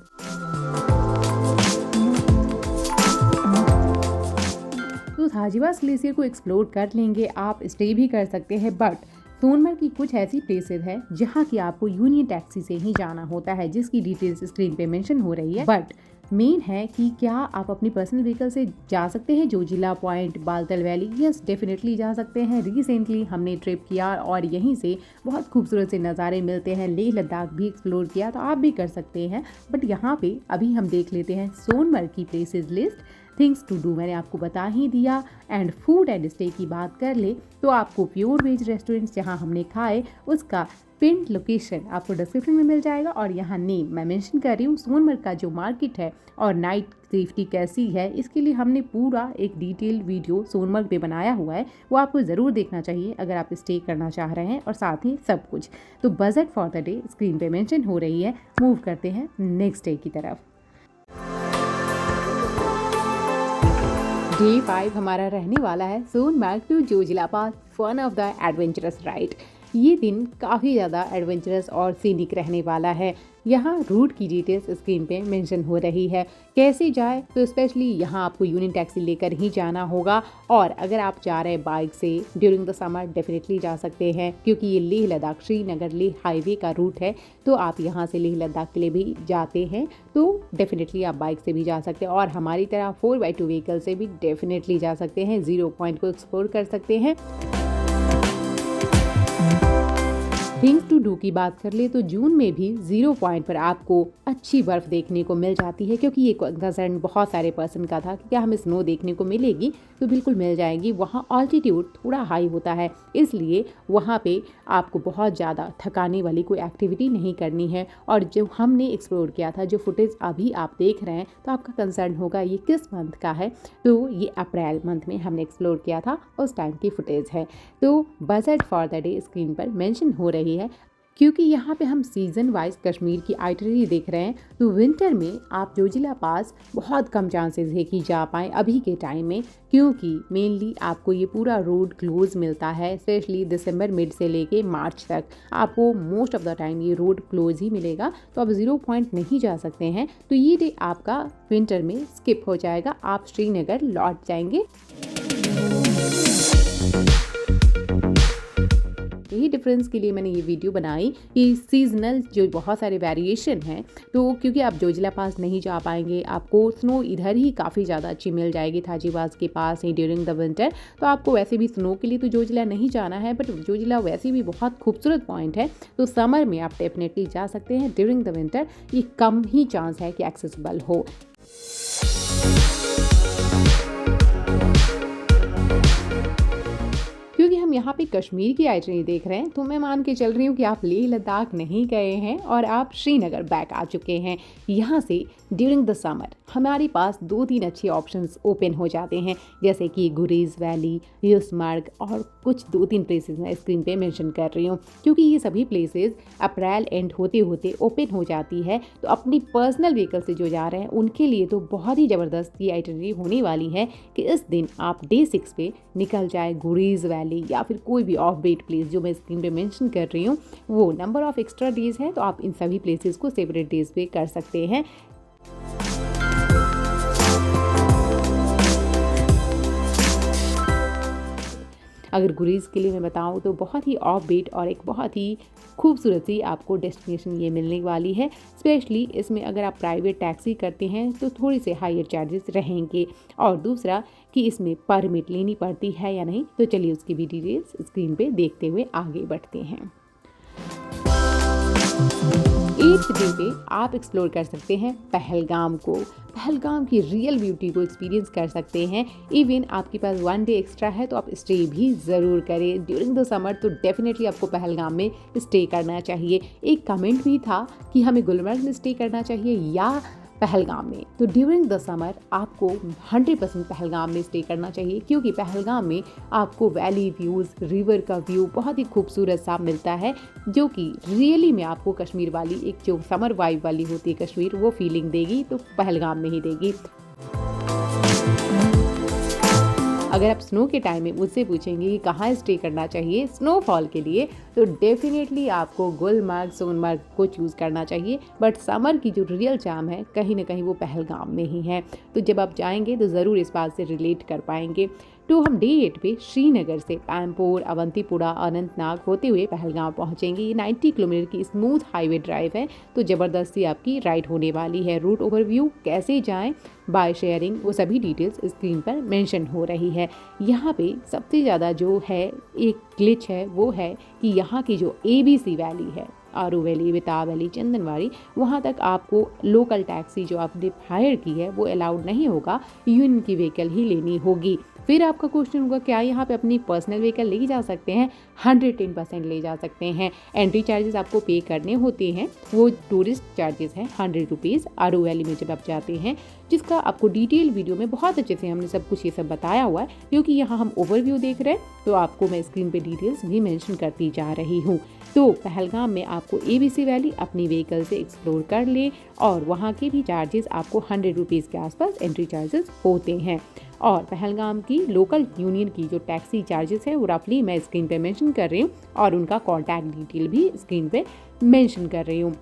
तो थाजीवास ग्लेशियर को एक्सप्लोर कर लेंगे, आप स्टे भी कर सकते हैं। बट सोनमर्ग की कुछ ऐसी प्लेसेस है जहाँ की आपको यूनियन टैक्सी से ही जाना होता है, जिसकी डिटेल्स स्क्रीन पे मेंशन हो रही है। बट मेन है कि क्या आप अपनी पर्सनल व्हीकल से जा सकते हैं Zoji La point, Baltal valley? Yes, definitely जा सकते हैं। रिसेंटली हमने ट्रिप किया और यहीं से बहुत खूबसूरत से नज़ारे मिलते हैं। लेह लद्दाख भी एक्सप्लोर किया, तो आप भी कर सकते हैं। बट यहाँ पे अभी हम देख लेते हैं सोनमर्ग की places list. Things to do मैंने आपको बता ही दिया। एंड फूड एंड स्टे की बात कर ले तो आपको प्योर वेज रेस्टोरेंट्स जहाँ हमने खाए उसका पिन लोकेशन आपको डिस्क्रिप्शन में मिल जाएगा और यहाँ नेम मैं मेंशन कर रही हूँ। सोनमर्ग का जो मार्केट है और नाइट सेफ्टी कैसी है इसके लिए हमने पूरा एक डिटेल वीडियो सोनमर्ग पे बनाया हुआ है, वो आपको ज़रूर देखना चाहिए अगर आप स्टे करना चाह रहे हैं और साथ ही सब कुछ। तो budget for the day screen पे मेंशन हो रही है। मूव करते हैं नेक्स्ट डे की तरफ। डे 5 हमारा रहने वाला है Sonmarg to Zojila pass, one of the adventurous ride. ये दिन काफ़ी ज़्यादा एडवेंचरस और सीनिक रहने वाला है। यहाँ रूट की डिटेल्स स्क्रीन पे मेंशन हो रही है। कैसे जाए तो स्पेशली यहाँ आपको यूनियन टैक्सी लेकर ही जाना होगा और अगर आप जा रहे हैं बाइक से ड्यूरिंग द समर डेफिनेटली जा सकते हैं क्योंकि ये लेह लद्दाख श्रीनगर लेह हाईवे का रूट है। तो आप यहाँ से लेह लद्दाख के लिए भी जाते हैं तो डेफिनेटली आप बाइक से भी जा सकते हैं और हमारी तरह 4x2 व्हीकल से भी डेफिनेटली जा सकते हैं। 0 पॉइंट को एक्सप्लोर कर सकते हैं। थिंग्स टू डू की बात कर ले तो जून में भी 0 पॉइंट पर आपको अच्छी बर्फ़ देखने को मिल जाती है क्योंकि ये कंसर्न बहुत सारे पर्सन का था कि क्या हमें स्नो देखने को मिलेगी, तो बिल्कुल मिल जाएगी। वहाँ ऑल्टीट्यूड थोड़ा हाई होता है इसलिए वहाँ पे आपको बहुत ज़्यादा थकाने वाली कोई एक्टिविटी नहीं करनी है। और जो हमने एक्सप्लोर किया था, जो फुटेज अभी आप देख रहे हैं, तो आपका कंसर्न होगा ये किस मंथ का है, तो ये अप्रैल मंथ में हमने एक्सप्लोर किया था, उस टाइम की फुटेज है। तो budget for the day screen पर मेंशन हो रही है। क्योंकि यहाँ पे हम सीज़न वाइज कश्मीर की आइटनरी देख रहे हैं तो विंटर में आप जोजिला पास बहुत कम चांसेस है कि जा पाएँ अभी के टाइम में, क्योंकि मेनली आपको ये पूरा रोड क्लोज मिलता है। स्पेशली दिसंबर मिड से लेके मार्च तक आपको मोस्ट ऑफ द टाइम ये रोड क्लोज ही मिलेगा, तो आप 0 पॉइंट नहीं जा सकते हैं। तो ये डे आपका विंटर में स्किप हो जाएगा, आप श्रीनगर लौट जाएंगे। वही डिफरेंस के लिए मैंने ये वीडियो बनाई कि सीजनल जो बहुत सारे वेरिएशन हैं, तो क्योंकि आप जोजिला पास नहीं जा पाएंगे, आपको स्नो इधर ही काफ़ी ज़्यादा अच्छी मिल जाएगी थाजीवास के पास ही ड्यूरिंग द विंटर। तो आपको वैसे भी स्नो के लिए तो जोजिला नहीं जाना है, बट जोजिला वैसे भी बहुत खूबसूरत पॉइंट है, तो समर में आप डेफिनेटली जा सकते हैं। ड्यूरिंग द विंटर ये कम ही चांस है कि एक्सेसिबल हो। क्योंकि हम यहाँ पे कश्मीर की आइटनरी देख रहे हैं, तो मैं मान के चल रही हूँ कि आप लेह लद्दाख नहीं गए हैं और आप श्रीनगर बैक आ चुके हैं। यहाँ से ड्यूरिंग द समर हमारे पास 2-3 अच्छे ऑप्शंस ओपन हो जाते हैं, जैसे कि गुरेज वैली, यूसमर्ग और कुछ 2-3 प्लेसेस मैं स्क्रीन पे मेंशन कर रही हूँ। क्योंकि ये सभी प्लेसेस अप्रैल एंड होते होते ओपन हो जाती है, तो अपनी पर्सनल व्हीकल से जो जा रहे हैं उनके लिए तो बहुत ही ज़बरदस्त ये आइटनरी होने वाली है कि इस दिन आप डे 6 पे निकल जाए गुरेज वैली या फिर कोई भी ऑफ बीट प्लेस जो मैं स्क्रीन पे मेंशन कर रही हूँ। वो नंबर ऑफ एक्स्ट्रा डेज है, तो आप इन सभी प्लेसेस को सेपरेट डेज पे कर सकते हैं। अगर गुरेज के लिए मैं बताऊं तो बहुत ही ऑफ बीट और एक बहुत ही खूबसूरत सी आपको डेस्टिनेशन ये मिलने वाली है। स्पेशली इसमें अगर आप प्राइवेट टैक्सी करते हैं तो थोड़ी से हायर चार्जेस रहेंगे, और दूसरा कि इसमें परमिट लेनी पड़ती है या नहीं, तो चलिए उसकी भी डिटेल्स स्क्रीन पे देखते हुए आगे बढ़ते हैं। 8th डे पे आप एक्सप्लोर कर सकते हैं पहलगाम को। पहलगाम की रियल ब्यूटी को एक्सपीरियंस कर सकते हैं। इवन आपके पास 1 डे एक्स्ट्रा है तो आप स्टे भी ज़रूर करें। ड्यूरिंग द समर तो डेफिनेटली आपको पहलगाम में स्टे करना चाहिए। एक कमेंट भी था कि हमें गुलमर्ग में स्टे करना चाहिए या पहलगाम में, तो ड्यूरिंग द समर आपको 100% पहलगाम में स्टे करना चाहिए, क्योंकि पहलगाम में आपको वैली व्यूज़, रिवर का व्यू बहुत ही खूबसूरत सा मिलता है, जो कि रियली में आपको कश्मीर वाली एक जो समर वाइब वाली होती है कश्मीर, वो फीलिंग देगी तो पहलगाम में ही देगी। अगर आप स्नो के टाइम में मुझसे पूछेंगे कि कहाँ स्टे करना चाहिए स्नोफॉल के लिए, तो डेफिनेटली आपको गुलमर्ग, सोनमर्ग को चूज़ करना चाहिए। बट समर की जो रियल चार्म है कहीं ना कहीं वो पहलगाम में ही है, तो जब आप जाएंगे तो ज़रूर इस बात से रिलेट कर पाएंगे। तो हम डे 8 पे श्रीनगर से पैम्पोर, अवंतीपुरा, अनंतनाग होते हुए पहलगाम पहुंचेंगे। ये 90 किलोमीटर की स्मूथ हाईवे ड्राइव है, तो ज़बरदस्ती आपकी राइड होने वाली है। रूट ओवरव्यू, कैसे जाएं बाय शेयरिंग, वो सभी डिटेल्स स्क्रीन पर मेंशन हो रही है। यहाँ पे सबसे ज़्यादा जो है एक ग्लिच है वो है कि यहाँ की जो ABC वैली है, आरू वैली, बेताब वैली, चंदनवाड़ी, वहाँ तक आपको लोकल टैक्सी जो आपने हायर की है वो अलाउड नहीं होगा, यूनियन की व्हीकल ही लेनी होगी। फिर आपका क्वेश्चन होगा क्या यहाँ पे अपनी पर्सनल व्हीकल ले जा सकते हैं? 110% ले जा सकते हैं। एंट्री चार्जेस आपको पे करने होते हैं, वो टूरिस्ट चार्जेस हैं 100 रुपीज़ आरू वैली में जब आप जाते हैं, जिसका आपको डिटेल वीडियो में बहुत अच्छे से हमने सब कुछ ये सब बताया हुआ है। क्योंकि यहाँ हम ओवरव्यू देख रहे हैं तो आपको मैं स्क्रीन पे डिटेल्स भी मेंशन करती जा रही हूँ। तो पहलगाम में आपको ABC वैली अपनी व्हीकल से एक्सप्लोर कर ले, और वहाँ के भी चार्जेस आपको 100 रुपीज़ के आसपास एंट्री चार्जेस होते हैं। और पहलगाम की लोकल यूनियन की जो टैक्सी चार्जेस है वो रफली मैं स्क्रीन पे मेंशन कर रही हूँ, और उनका कॉन्टैक्ट डिटेल भी स्क्रीन पे मेंशन कर रही हूँ।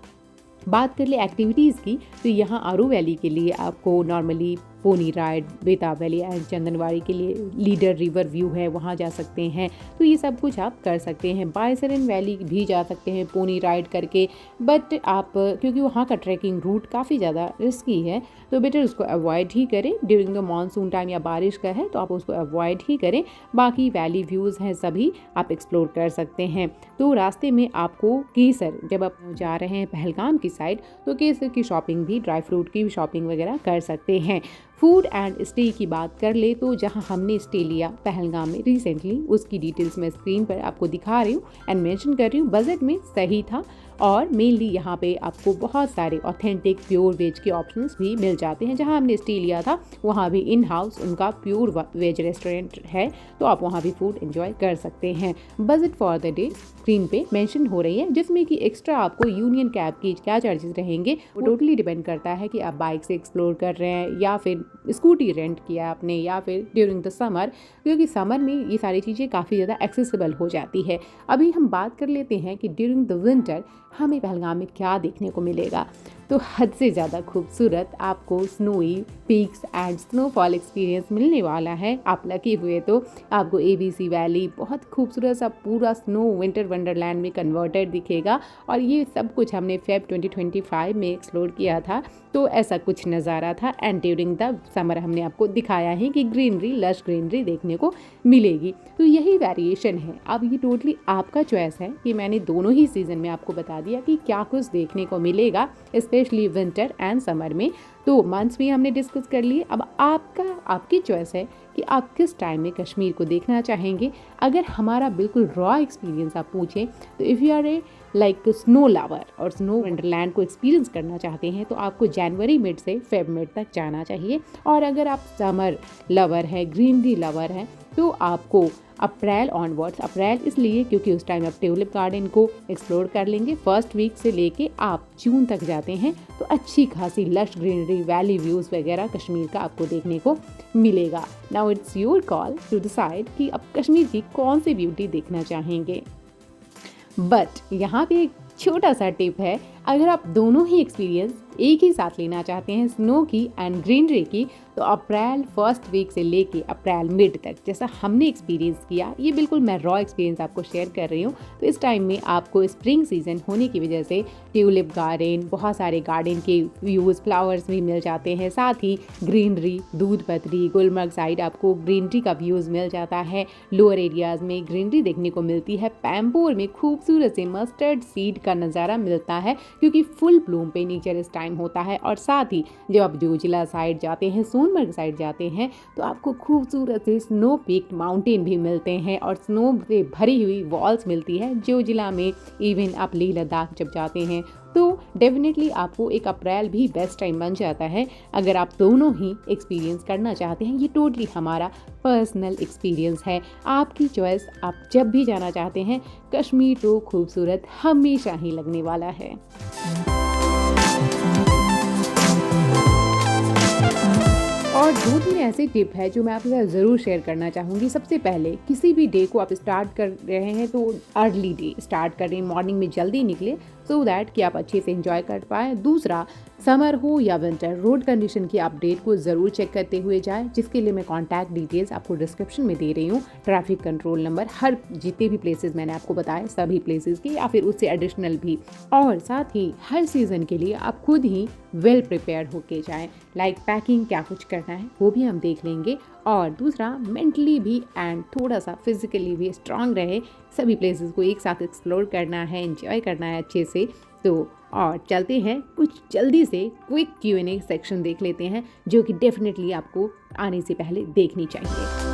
बात कर ले एक्टिविटीज़ की, तो यहाँ आरू वैली के लिए आपको नॉर्मली पोनी राइड, बेताब वैली एंड चंदनवाड़ी के लिए लीडर रिवर व्यू है, वहाँ जा सकते हैं, तो ये सब कुछ आप कर सकते हैं। बायसरन वैली भी जा सकते हैं पोनी राइड करके, बट आप क्योंकि वहाँ का ट्रैकिंग रूट काफ़ी ज़्यादा रिस्की है तो बेटर उसको अवॉइड ही करें। ड्यूरिंग द मानसून टाइम या बारिश का है तो आप उसको अवॉइड ही करें। बाकी वैली व्यूज़ हैं सभी आप एक्सप्लोर कर सकते हैं। तो रास्ते में आपको केसर, जब आप जा रहे हैं पहलगाम की साइड, तो केसर की शॉपिंग भी, ड्राई फ्रूट की भी शॉपिंग वगैरह कर सकते हैं। फूड एंड स्टे की बात कर ले तो जहां हमने स्टे लिया पहलगाम में रिसेंटली, उसकी डिटेल्स मैं स्क्रीन पर आपको दिखा रही हूँ एंड मेंशन कर रही हूँ। बजट में सही था, और मेनली यहाँ पे आपको बहुत सारे ऑथेंटिक प्योर वेज के ऑप्शंस भी मिल जाते हैं। जहाँ हमने स्टे लिया था वहाँ भी इन हाउस उनका प्योर वेज रेस्टोरेंट है, तो आप वहाँ भी फूड एंजॉय कर सकते हैं। Budget for the day screen पे मेंशन हो रही है, जिसमें कि एक्स्ट्रा आपको यूनियन कैब की क्या चार्जेस रहेंगे वो टोटली डिपेंड करता है कि आप बाइक से एक्सप्लोर कर रहे हैं या फिर स्कूटी रेंट किया आपने, या फिर ड्यूरिंग द समर, क्योंकि समर में ये सारी चीज़ें काफ़ी ज़्यादा एक्सेसिबल हो जाती है। अभी हम बात कर लेते हैं कि ड्यूरिंग द विंटर हमें पहलगाम में क्या देखने को मिलेगा। तो हद से ज़्यादा खूबसूरत आपको snowy peaks and snowfall experience मिलने वाला है। आप लकी हुए तो आपको ABC वैली बहुत खूबसूरत सा पूरा स्नो विंटर वंडरलैंड में कन्वर्टेड दिखेगा। और ये सब कुछ हमने फेब 2025 में एक्सप्लोर किया था, तो ऐसा कुछ नज़ारा था। एंड ड्यूरिंग द समर हमने आपको दिखाया है कि ग्रीनरी, लश ग्रीनरी देखने को मिलेगी। तो यही वेरिएशन है। अब ये टोटली आपका चॉइस है कि मैंने दोनों ही सीज़न में आपको बता दिया कि क्या कुछ देखने को मिलेगा, स्पेशली विंटर एंड समर में। तो मंथ्स भी हमने डिस्कस कर लिए। अब आपकी चॉइस है कि आप किस टाइम में कश्मीर को देखना चाहेंगे। अगर हमारा बिल्कुल रॉ एक्सपीरियंस आप पूछें तो if you are a like snow lover और स्नो वंडरलैंड को एक्सपीरियंस करना चाहते हैं तो आपको जनवरी मिड से फेब मिड तक जाना चाहिए। और अगर आप समर लवर हैं, ग्रीनरी लवर हैं, तो आपको अप्रैल ऑनवर्ड्स, अप्रैल इसलिए क्योंकि उस टाइम आप ट्यूलिप गार्डन को एक्सप्लोर कर लेंगे। फर्स्ट वीक से लेके आप जून तक जाते हैं तो अच्छी खासी लश ग्रीनरी, वैली व्यूज़ वगैरह कश्मीर का आपको देखने को मिलेगा। Now it's your call to decide कि आप कश्मीर की कौन सी ब्यूटी देखना चाहेंगे। बट यहाँ पे एक छोटा सा टिप है, अगर आप दोनों ही एक्सपीरियंस एक ही साथ लेना चाहते हैं, स्नो की एंड ग्रीनरी की, तो अप्रैल फर्स्ट वीक से लेके अप्रैल मिड तक जैसा हमने एक्सपीरियंस किया, ये बिल्कुल मैं रॉ एक्सपीरियंस आपको शेयर कर रही हूँ। तो इस टाइम में आपको स्प्रिंग सीजन होने की वजह से ट्यूलिप गार्डन, बहुत सारे गार्डन के व्यूज़, फ्लावर्स भी मिल जाते हैं। साथ ही ग्रीनरी, दूध पत्री, गुलमर्ग साइड आपको ग्रीनरी का व्यूज़ मिल जाता है। लोअर एरियाज़ में ग्रीनरी देखने को मिलती है। पैम्पोर में खूबसूरत से मस्टर्ड सीड का नज़ारा मिलता है क्योंकि फुल ब्लूम पे नेचर इस टाइम होता है। और साथ ही जब आप जोजिला साइड जाते हैं, सोनमर्ग साइड जाते हैं, तो आपको खूबसूरत से स्नो पीक्ड माउंटेन भी मिलते हैं और स्नो से भरी हुई वॉल्स मिलती है जोजिला में। इवन आप लेह लद्दाख जब जाते हैं तो डेफिनेटली आपको एक अप्रैल भी बेस्ट टाइम बन जाता है अगर आप दोनों ही एक्सपीरियंस करना चाहते हैं। ये टोटली हमारा पर्सनल एक्सपीरियंस है, आपकी चॉइस। आप जब भी जाना चाहते हैं, कश्मीर तो खूबसूरत हमेशा ही लगने वाला है। और 2-3 ऐसे टिप है जो मैं आपके साथ ज़रूर शेयर करना चाहूँगी। सबसे पहले, किसी भी डे को आप स्टार्ट कर रहे हैं तो अर्ली डे स्टार्ट करें, मॉर्निंग में जल्दी निकले सो दैट कि आप अच्छे से एंजॉय कर पाएँ। दूसरा, समर हो या विंटर, रोड कंडीशन की अपडेट को ज़रूर चेक करते हुए जाएं, जिसके लिए मैं कॉन्टैक्ट डिटेल्स आपको डिस्क्रिप्शन में दे रही हूँ। ट्रैफिक कंट्रोल नंबर, हर जितने भी प्लेसेस मैंने आपको बताए सभी प्लेसेस की या फिर उससे एडिशनल भी। और साथ ही हर सीज़न के लिए आप खुद ही वेल प्रिपेयर्ड होके जाएं, लाइक पैकिंग क्या कुछ करना है वो भी हम देख लेंगे। और दूसरा, मेंटली भी एंड थोड़ा सा फिजिकली भी स्ट्रांग रहे। सभी प्लेसेस को एक साथ एक्सप्लोर करना है, एंजॉय करना है अच्छे से। तो और चलते हैं, कुछ जल्दी से क्विक Q&A सेक्शन देख लेते हैं जो कि डेफिनेटली आपको आने से पहले देखनी चाहिए।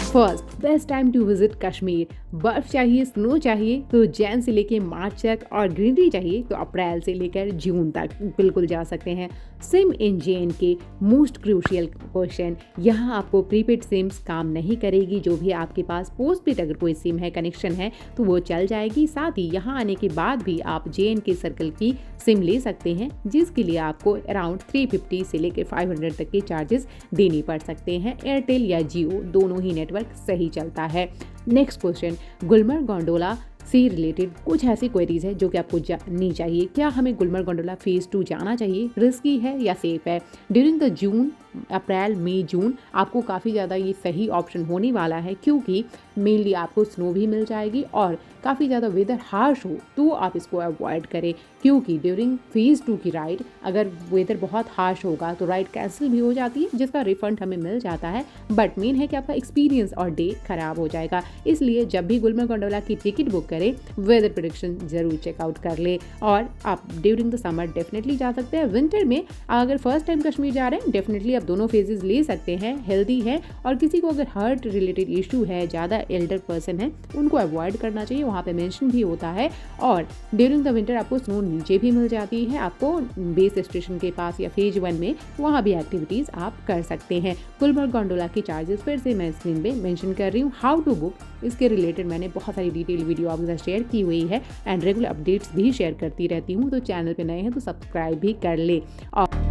First, best time to visit Kashmir. बर्फ चाहिए, स्नो चाहिए तो जैन से लेके मार्च तक, और ग्रीनरी चाहिए तो अप्रैल से लेकर जून तक बिल्कुल जा सकते हैं। सिम इन JNK, मोस्ट क्रूशियल क्वेश्चन। यहाँ आपको प्रीपेड सिम्स काम नहीं करेगी। जो भी आपके पास पोस्ट पेड अगर कोई सिम है, कनेक्शन है, तो वो चल जाएगी। साथ ही यहाँ आने के बाद भी आप JNK सर्कल की सिम ले सकते हैं, जिसके लिए आपको अराउंड 350 से लेकर 500 तक के चार्जेस देने पड़ सकते हैं। एयरटेल या जियो दोनों ही नेटवर्क सही चलता है। नेक्स्ट क्वेश्चन, गुलमर्ग गोंडोला से रिलेटेड कुछ ऐसी क्वेरीज है जो कि आपको जाननी चाहिए। क्या हमें गुलमर्ग गोंडोला फेज़ 2 जाना चाहिए? रिस्की है या सेफ है? ड्यूरिंग द जून, अप्रैल, मई, जून आपको काफ़ी ज़्यादा ये सही ऑप्शन होने वाला है, क्योंकि मेनली आपको स्नो भी मिल जाएगी और काफ़ी ज़्यादा वेदर हार्श हो तो आप इसको अवॉइड करें, क्योंकि ड्यूरिंग फेज़ 2 की राइड अगर वेदर बहुत हार्श होगा तो राइड कैंसिल भी हो जाती है, जिसका रिफंड हमें मिल जाता है। बट मेन है कि आपका एक्सपीरियंस और डे खराब हो जाएगा। इसलिए जब भी गुलमर्ग गोंडोला की टिकट बुक करें, वेदर प्रेडिक्शन ज़रूर चेकआउट कर ले। और आप ड्यूरिंग द समर डेफिनेटली जा सकते हैं। विंटर में अगर फर्स्ट टाइम कश्मीर जा रहे हैं, डेफिनेटली आप दोनों फेजेस ले सकते हैं, हेल्दी है। और किसी को अगर हार्ट रिलेटेड इशू है, ज़्यादा एल्डर पर्सन है, उनको अवॉइड करना चाहिए, वहाँ पे मेंशन भी होता है। और ड्यूरिंग द विंटर आपको स्नो नीचे भी मिल जाती है, आपको बेस स्टेशन के पास या फेज 1 में, वहाँ भी एक्टिविटीज़ आप कर सकते हैं। गुलमर्ग गोंडोला की चार्जेस फिर से मैं स्क्रीन पे मेंशन कर रही हूँ। हाउ टू बुक, इसके रिलेटेड मैंने बहुत सारी डिटेल वीडियो आपके साथ शेयर की हुई है एंड रेगुलर अपडेट्स भी शेयर करती रहती हूँ। तो चैनल पे नए हैं तो सब्सक्राइब भी कर ले। और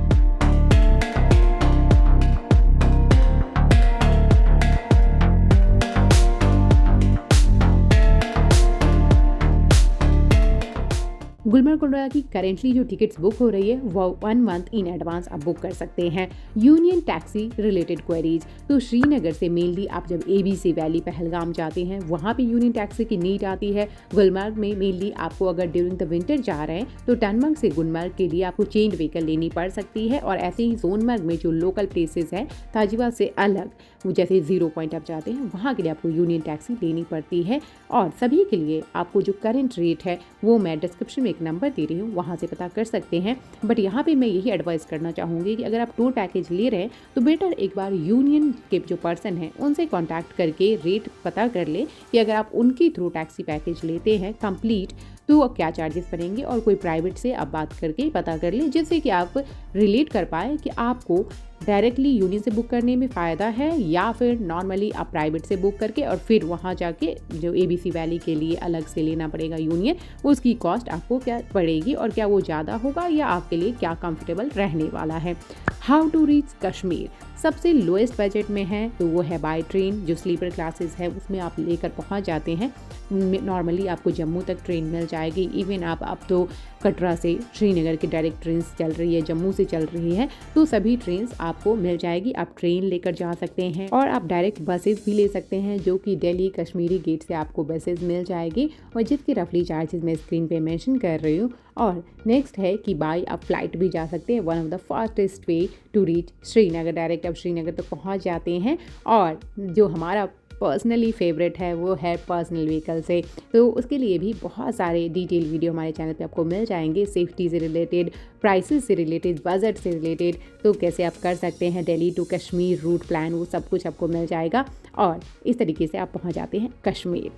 गुलमर्ग कुंडला की करेंटली जो टिकट्स बुक हो रही है वो 1 मंथ इन एडवांस आप बुक कर सकते हैं। यूनियन टैक्सी रिलेटेड क्वेरीज, तो श्रीनगर से मेनली आप जब ABC वैली पहलगाम जाते हैं वहाँ पे यूनियन टैक्सी की नीड आती है। गुलमर्ग में मेनली आपको अगर ड्यूरिंग द विंटर जा रहे हैं तो टनमर्ग से गुलमर्ग के लिए आपको चेंज व्हीकल लेनी पड़ सकती है। और ऐसे ही सोनमर्ग में जो लोकल प्लेसेस है ताजिवा से अलग, जैसे 0 पॉइंट आप जाते हैं वहाँ के लिए आपको यूनियन टैक्सी लेनी पड़ती है। और सभी के लिए आपको जो करंट रेट है वो मैं डिस्क्रिप्शन में एक नंबर दे रही हूँ, वहाँ से पता कर सकते हैं। बट यहाँ पे मैं यही एडवाइस करना चाहूँगी कि अगर आप टूर पैकेज ले रहे हैं तो बेटर एक बार यूनियन के जो पर्सन हैं उनसे कांटेक्ट करके रेट पता कर ले कि अगर आप उनके थ्रू टैक्सी पैकेज लेते हैं कंप्लीट तो क्या चार्जेस पड़ेंगे, और कोई प्राइवेट से आप बात करके पता कर ले, जिससे कि आप रिलेट कर पाए कि आपको डायरेक्टली यूनियन से बुक करने में फ़ायदा है या फिर नॉर्मली आप प्राइवेट से बुक करके और फिर वहाँ जाके जो ABC वैली के लिए अलग से लेना पड़ेगा यूनियन, उसकी कॉस्ट आपको क्या पड़ेगी और क्या वो ज़्यादा होगा या आपके लिए क्या कंफर्टेबल रहने वाला है। हाउ टू रीच कश्मीर, सबसे लोएस्ट बजट में है तो वो है बाय ट्रेन। जो स्लीपर क्लासेस है उसमें आप लेकर पहुंच जाते हैं। नॉर्मली आपको जम्मू तक ट्रेन मिल जाएगी। इवन आप अब तो कटरा से श्रीनगर की डायरेक्ट ट्रेन चल रही है, जम्मू से चल रही है, तो सभी ट्रेन आपको मिल जाएगी। आप ट्रेन लेकर जा सकते हैं और आप डायरेक्ट बसेस भी ले सकते हैं जो कि दिल्ली कश्मीरी गेट से आपको बसेस मिल जाएगी और जिसके रफली चार्जेस मैं स्क्रीन पे मेंशन कर रही हूँ। और नेक्स्ट है कि बाय आप फ्लाइट भी जा सकते हैं। One of the fastest way to reach Srinagar, direct आप श्रीनगर तक पहुँच जाते हैं। और जो हमारा पर्सनली फेवरेट है वो है पर्सनल व्हीकल से, तो उसके लिए भी बहुत सारे डिटेल वीडियो हमारे चैनल पे आपको मिल जाएंगे, सेफ्टी से रिलेटेड, प्राइसेस से रिलेटेड, बजट से रिलेटेड, तो कैसे आप कर सकते हैं Delhi to Kashmir route plan, वो सब कुछ आपको मिल जाएगा और इस तरीके से आप पहुंच जाते हैं Kashmir.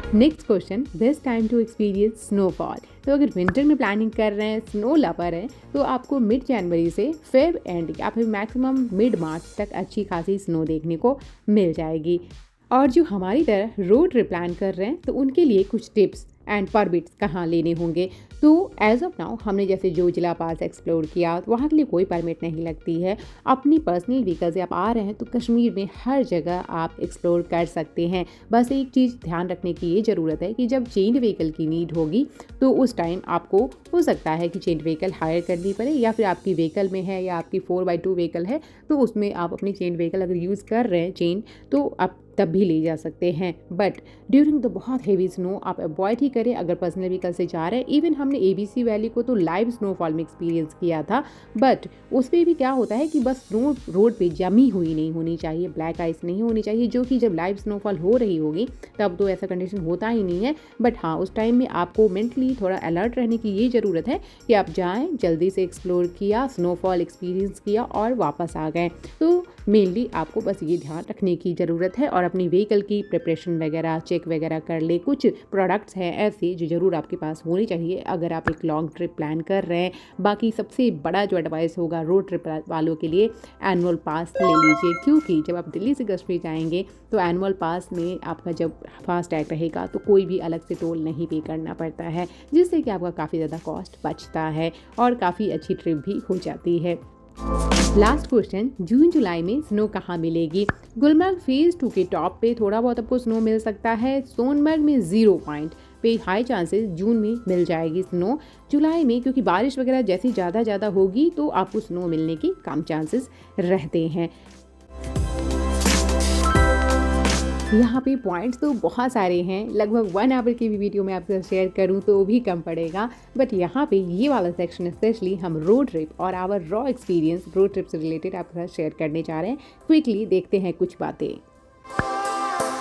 Next question, best time to experience snowfall, तो अगर विंटर में प्लानिंग कर रहे हैं, स्नो लवर हैं, तो आपको मिड जनवरी से फेब एंड या फिर मैक्सिमम मिड मार्च तक अच्छी खासी स्नो देखने को मिल जाएगी। और जो हमारी तरह रोड ट्रिप प्लान कर रहे हैं तो उनके लिए कुछ टिप्स एंड परमिट्स कहाँ लेने होंगे। तो एज ऑफ नाउ हमने जैसे जो जिला पास एक्सप्लोर किया तो वहाँ के लिए कोई परमिट नहीं लगती है। अपनी पर्सनल व्हीकल से आप आ रहे हैं तो कश्मीर में हर जगह आप एक्सप्लोर कर सकते हैं। बस एक चीज़ ध्यान रखने की ये ज़रूरत है कि जब चेंज व्हीकल की नीड होगी तो उस टाइम आपको हो सकता है कि चेंज व्हीकल हायर करनी पड़े, या फिर आपकी व्हीकल में है या आपकी 4x2 व्हीकल है तो उसमें आप अपनी चेंज व्हीकल अगर यूज़ कर रहे हैं चेंज तो आप तब भी ले जा सकते हैं। बट ड्यूरिंग द बहुत हेवी स्नो आप अवॉइड ही करें अगर पर्सनल व्हीकल से जा रहे हैं। इवन हमने ABC वैली को तो लाइव स्नोफॉल में एक्सपीरियंस किया था, बट उसमें भी क्या होता है कि बस स्नो रोड पे जमी हुई नहीं होनी चाहिए, ब्लैक आइस नहीं होनी चाहिए, जो कि जब लाइव स्नोफॉल हो रही होगी तब तो ऐसा कंडीशन होता ही नहीं है। बट हाँ, उस टाइम में आपको मेंटली थोड़ा अलर्ट रहने की ये ज़रूरत है कि आप जाएँ, जल्दी से एक्सप्लोर किया, स्नोफॉल एक्सपीरियंस किया और वापस आ गए। तो मेनली आपको बस ये ध्यान रखने की ज़रूरत है और अपनी व्हीकल की प्रिपरेशन वगैरह चेक वगैरह कर ले। कुछ प्रोडक्ट्स हैं ऐसे जो ज़रूर आपके पास होनी चाहिए अगर आप एक लॉन्ग ट्रिप प्लान कर रहे हैं। बाकी सबसे बड़ा जो एडवाइस होगा रोड ट्रिप वालों के लिए, एनुअल पास ले लीजिए, क्योंकि जब आप दिल्ली से कश्मीर जाएंगे तो एनुअल पास में आपका जब फास्ट टैग रहेगा तो कोई भी अलग से टोल नहीं पे करना पड़ता है, जिससे कि आपका काफ़ी ज़्यादा कॉस्ट बचता है और काफ़ी अच्छी ट्रिप भी हो जाती है। लास्ट क्वेश्चन, जून जुलाई में स्नो कहाँ मिलेगी। गुलमर्ग फेज़ 2 के टॉप पे थोड़ा बहुत आपको स्नो मिल सकता है। सोनमर्ग में 0 पॉइंट पे हाई चांसेस जून में मिल जाएगी स्नो। जुलाई में क्योंकि बारिश वगैरह जैसी ज़्यादा होगी तो आपको स्नो मिलने की कम चांसेस रहते हैं। यहाँ पे पॉइंट्स तो बहुत सारे हैं, लगभग 1 आवर की भी वीडियो में आपके साथ शेयर करूँ तो भी कम पड़ेगा। बट यहाँ पे ये वाला सेक्शन स्पेशली हम रोड ट्रिप और our raw experience road trip से रिलेटेड आपके साथ शेयर करने जा रहे हैं। क्विकली देखते हैं कुछ बातें।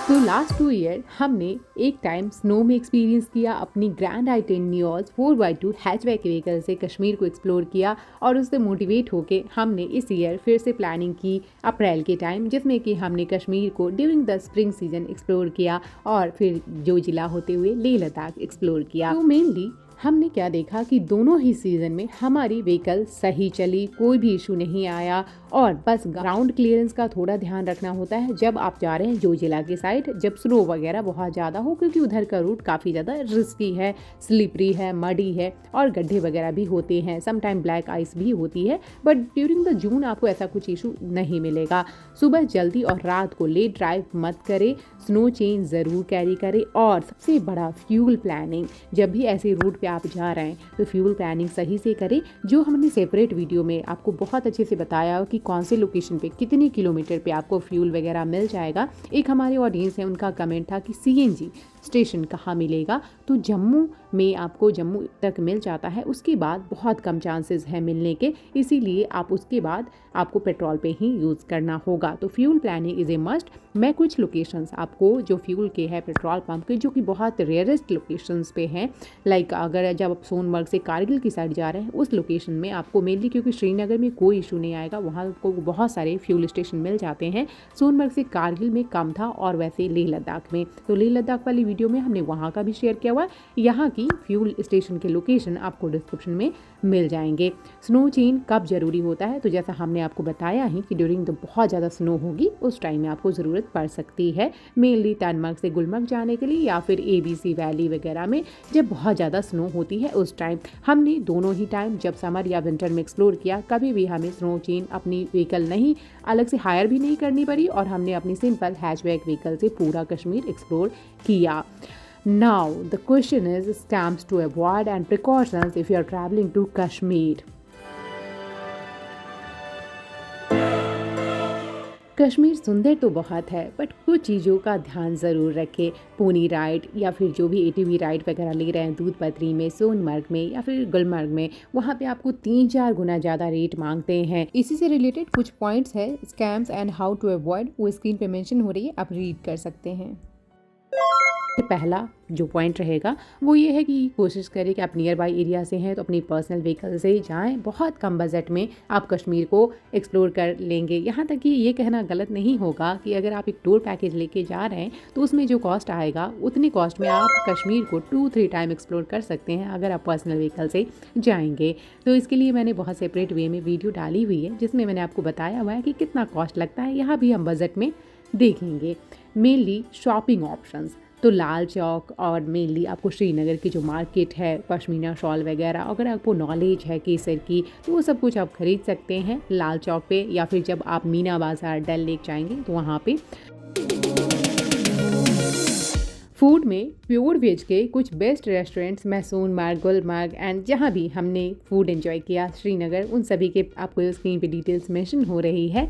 तो लास्ट 2 ईयर हमने एक टाइम स्नो में एक्सपीरियंस किया, अपनी grand i10 नियोज 4x2 hatchback vehicle से कश्मीर को एक्सप्लोर किया और उससे मोटिवेट होके हमने इस ईयर फिर से प्लानिंग की अप्रैल के टाइम, जिसमें कि हमने कश्मीर को during the spring season explore किया और फिर जो जिला होते हुए लेह लद्दाख एक्सप्लोर किया। तो मेनली हमने क्या देखा कि दोनों ही सीज़न में हमारी व्हीकल सही चली, कोई भी इशू नहीं आया। और बस ग्राउंड क्लियरेंस का थोड़ा ध्यान रखना होता है जब आप जा रहे हैं जोजिला की साइड, जब स्नो वगैरह बहुत ज़्यादा हो, क्योंकि उधर का रूट काफ़ी ज़्यादा रिस्की है, स्लिपरी है, मडी है और गड्ढे वगैरह भी होते हैं, समटाइम ब्लैक आइस भी होती है। बट ड्यूरिंग द जून आपको ऐसा कुछ इशू नहीं मिलेगा। सुबह जल्दी और रात को लेट ड्राइव मत करें, स्नो चेन ज़रूर कैरी करें। और सबसे बड़ा फ्यूल प्लानिंग, जब भी ऐसे रूट पे आप जा रहे हैं तो फ्यूल प्लानिंग सही से करें, जो हमने सेपरेट वीडियो में आपको बहुत अच्छे से बताया कि कौन से लोकेशन पे कितने किलोमीटर पे आपको फ्यूल वगैरह मिल जाएगा। एक हमारे ऑडियंस है, उनका कमेंट था कि सीएनजी स्टेशन कहाँ मिलेगा, तो जम्मू में आपको जम्मू तक मिल जाता है, उसके बाद बहुत कम चांसेस है मिलने के, इसीलिए आप उसके बाद आपको पेट्रोल पे ही यूज़ करना होगा। तो fuel planning is a must. मैं कुछ लोकेशंस आपको जो फ्यूल के है पेट्रोल पंप के, जो कि बहुत रेयरेस्ट लोकेशंस पे हैं, लाइक अगर जब आप सोनमर्ग से कारगिल की साइड जा रहे हैं उस लोकेशन में आपको मेनली, क्योंकि श्रीनगर में कोई इशू नहीं आएगा, वहाँ आपको बहुत सारे फ्यूल स्टेशन मिल जाते हैं। सोनमर्ग से कारगिल में कम था और वैसे लेह लद्दाख में, तो लेह लद्दाख वाली वीडियो में हमने वहाँ का भी शेयर किया हुआ है। यहाँ की फ्यूल स्टेशन के लोकेशन आपको डिस्क्रिप्शन में मिल जाएंगे। स्नो चेन कब ज़रूरी होता है, तो जैसा हमने आपको बताया ही कि ड्यूरिंग द बहुत ज़्यादा स्नो होगी उस टाइम में आपको ज़रूरत पड़ सकती है, मेनली टनमर्ग से गुलमर्ग जाने के लिए या फिर ABC वैली वगैरह में जब बहुत ज़्यादा स्नो होती है उस टाइम। हमने दोनों ही टाइम जब समर या विंटर में एक्सप्लोर किया, कभी भी हमें स्नो चेन अपनी व्हीकल नहीं अलग से हायर भी नहीं करनी पड़ी और हमने अपनी सिंपल हैचबैक व्हीकल से पूरा कश्मीर एक्सप्लोर किया। Now the question is scams to avoid and precautions if you are traveling to Kashmir. Kashmir सुंदर तो बहुत है, बट कुछ चीज़ों का ध्यान ज़रूर रखें। पोनी राइड या फिर जो भी ATV राइड वगैरह ले रहे हैं दूध पत्री में, सोनमर्ग में या फिर गुलमर्ग में, वहाँ पे आपको 3-4 गुना ज़्यादा रेट मांगते हैं। इसी से रिलेटेड कुछ पॉइंट्स है scams and how to avoid, वो स्क्रीन पे मेंशन हो रही है, आप रीड कर सकते हैं। पहला जो पॉइंट रहेगा वो ये है कि कोशिश करें कि आप नियर बाई एरिया से हैं तो अपनी पर्सनल व्हीकल से जाएं। बहुत कम बजट में आप कश्मीर को एक्सप्लोर कर लेंगे। यहाँ तक कि ये कहना गलत नहीं होगा कि अगर आप एक टूर पैकेज लेके जा रहे हैं तो उसमें जो कॉस्ट आएगा उतनी कॉस्ट में आप कश्मीर को 2-3 टाइम एक्सप्लोर कर सकते हैं अगर आप पर्सनल व्हीकल से जाएंगे। तो इसके लिए मैंने बहुत सेपरेट वे में वीडियो डाली हुई है जिसमें मैंने आपको बताया हुआ है कि कितना कॉस्ट लगता है। यहाँ भी हम बजट में देखेंगे। मेनली शॉपिंग ऑप्शंस, तो लाल चौक और मेनली आपको श्रीनगर की जो मार्केट है, पश्मीना शॉल वगैरह, अगर आपको नॉलेज है केसर की तो वो सब कुछ आप खरीद सकते हैं लाल चौक पे, या फिर जब आप मीना बाज़ार डल लेक जाएंगे तो वहाँ पे। फूड में प्योर वेज के कुछ बेस्ट रेस्टोरेंट्स मैं सोनमर्ग, गुलमर्ग एंड जहाँ भी हमने फूड एंजॉय किया श्रीनगर, उन सभी के आपको स्क्रीन पे डिटेल्स मेंशन हो रही है।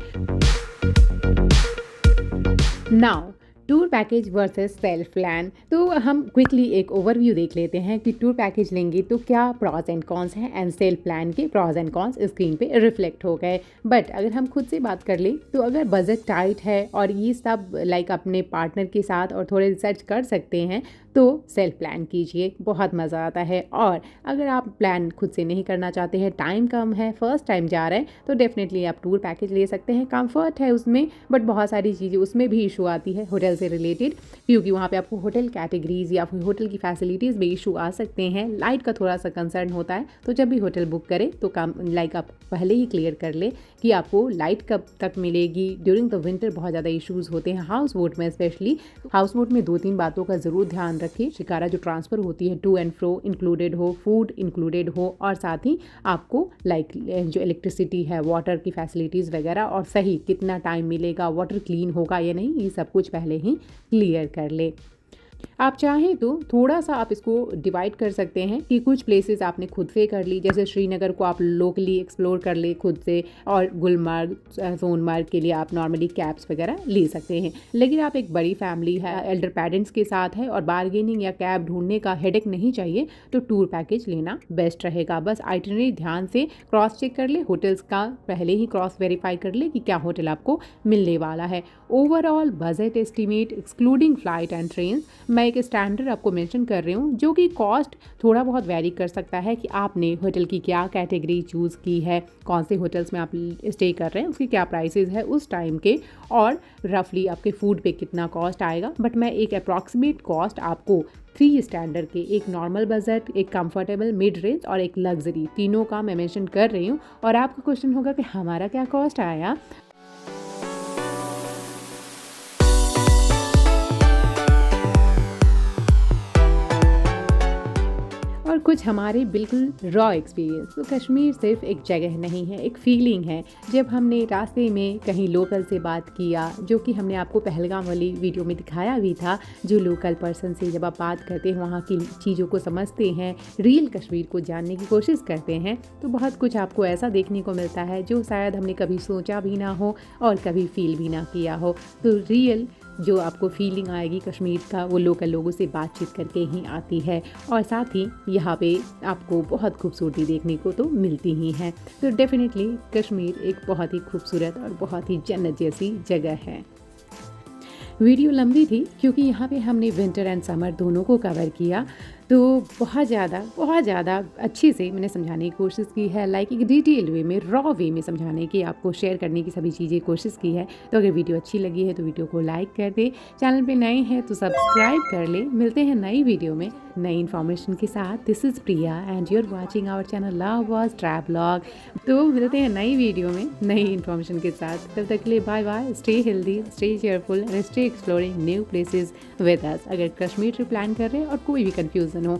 Now tour package versus self plan, तो हम क्विकली एक ओवरव्यू देख लेते हैं कि टूर पैकेज लेंगे तो क्या प्रॉज एंड कॉन्स हैं, एंड सेल्फ प्लान के प्रॉज एंड कॉन्स स्क्रीन पे रिफ्लेक्ट हो गए। बट अगर हम खुद से बात कर लें तो अगर बजट टाइट है और ये सब लाइक अपने पार्टनर के साथ और थोड़े रिसर्च कर सकते हैं तो सेल्फ प्लान कीजिए, बहुत मज़ा आता है। और अगर आप प्लान खुद से नहीं करना चाहते हैं, टाइम कम है, फर्स्ट टाइम जा रहे हैं, तो डेफिनेटली आप टूर पैकेज ले सकते हैं। कंफर्ट है उसमें, बट बहुत सारी चीज़ें उसमें भी इशू आती है होटल से रिलेटेड, क्योंकि वहाँ पे आपको होटल कैटेगरीज या फिर होटल की फैसिलिटीज़ में इशू आ सकते हैं। लाइट का थोड़ा सा कंसर्न होता है, तो जब भी होटल बुक करें तो काम लाइक आप पहले ही क्लियर कर ले कि आपको लाइट कब तक मिलेगी। ड्यूरिंग द विंटर बहुत ज़्यादा इशूज़ होते हैं हाउस बोट में, स्पेशली हाउस बोट में 2-3 बातों का ज़रूर ध्यान रखें। शिकारा जो ट्रांसफ़र होती है टू एंड फ्रो इंक्लूडेड हो, फूड इंक्लूडेड हो, और साथ ही आपको लाइक जो इलेक्ट्रिसिटी है, वाटर की फैसिलिटीज़ वगैरह, और सही कितना टाइम मिलेगा, वाटर क्लीन होगा या नहीं, ये सब कुछ पहले ही क्लियर कर ले। आप चाहें तो थोड़ा सा आप इसको डिवाइड कर सकते हैं कि कुछ प्लेसेस आपने खुद से कर ली, जैसे श्रीनगर को आप लोकली एक्सप्लोर कर ले खुद से, और गुलमर्ग, सोनमर्ग के लिए आप नॉर्मली कैब्स वगैरह ले सकते हैं। लेकिन आप एक बड़ी फैमिली है, एल्डर पेरेंट्स के साथ है और बार्गेनिंग या कैब ढूंढने का हेडेक नहीं चाहिए, तो टूर पैकेज लेना बेस्ट रहेगा। बस आइटिनरी ध्यान से क्रॉस चेक कर ले, होटल्स का पहले ही क्रॉस वेरीफाई कर ले कि क्या होटल आपको मिलने वाला है। Overall budget estimate excluding flight and train मैं एक स्टैंडर्ड आपको मेंशन कर रही हूँ, जो कि कॉस्ट थोड़ा बहुत वैरी कर सकता है कि आपने होटल की क्या कैटेगरी चूज़ की है, कौन से होटल्स में आप स्टे कर रहे हैं, उसके क्या प्राइसेस है उस टाइम के, और रफली आपके फूड पे कितना कॉस्ट आएगा। बट मैं एक अप्रॉक्सीमेट कॉस्ट आपको 3 स्टैंडर्ड के, एक नॉर्मल बजट, एक कंफर्टेबल, मिड रेंज और एक लग्जरी, तीनों का मैं मेंशन कर रही हूँ। और आपका क्वेश्चन होगा कि हमारा क्या कॉस्ट आया। और कुछ हमारे बिल्कुल रॉ एक्सपीरियंस। तो कश्मीर सिर्फ एक जगह नहीं है, एक फीलिंग है। जब हमने रास्ते में कहीं लोकल से बात किया, जो कि हमने आपको पहलगाम वाली वीडियो में दिखाया भी था, जो लोकल पर्सन से जब आप बात करते हैं, वहाँ की चीज़ों को समझते हैं, रियल कश्मीर को जानने की कोशिश करते हैं, तो बहुत कुछ आपको ऐसा देखने को मिलता है जो शायद हमने कभी सोचा भी ना हो और कभी फील भी ना किया हो। तो रियल जो आपको फीलिंग आएगी कश्मीर का, वो लोकल लोगों से बातचीत करके ही आती है। और साथ ही यहाँ पे आपको बहुत खूबसूरती देखने को तो मिलती ही है। तो डेफिनेटली कश्मीर एक बहुत ही खूबसूरत और बहुत ही जन्नत जैसी जगह है। वीडियो लंबी थी क्योंकि यहाँ पे हमने विंटर एंड समर दोनों को कवर किया, तो बहुत ज़्यादा अच्छे से मैंने समझाने की कोशिश की है, लाइक एक डिटेल वे में, रॉ वे में समझाने की, आपको शेयर करने की सभी चीज़ें कोशिश की है। तो अगर वीडियो अच्छी लगी है तो वीडियो को लाइक कर दे, चैनल पे नए हैं तो सब्सक्राइब कर ले। मिलते हैं नई वीडियो में नई इन्फॉर्मेशन के साथ। This is Priya and you are watching our channel Lovebuzz travelogue. तो मिलते हैं नई वीडियो में नई इन्फॉर्मेशन के साथ। तब तक के लिए bye bye, stay healthy, stay cheerful and stay exploring new places with us. अगर कश्मीर ट्रिप प्लान कर रहे हैं और कोई भी कंफ्यूजन हो,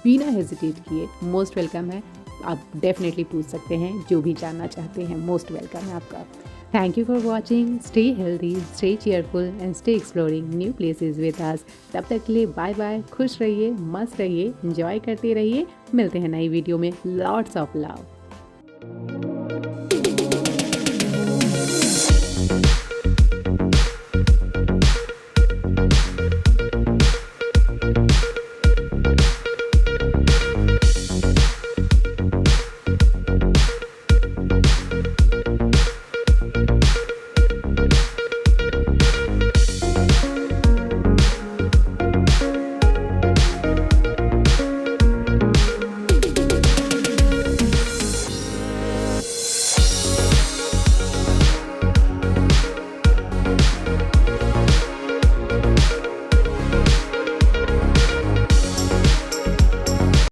बिना हेजिटेट किए, मोस्ट वेलकम है। आप डेफिनेटली पूछ सकते हैं, जो भी जानना चाहते हैं, मोस्ट वेलकम है आपका। Thank you for watching. Stay healthy, stay cheerful and stay exploring new places with अस। तब तक के लिए बाय बाय, खुश रहिए, मस्त रहिए, एंजॉय करते रहिए। मिलते हैं नई वीडियो में। Lots of love.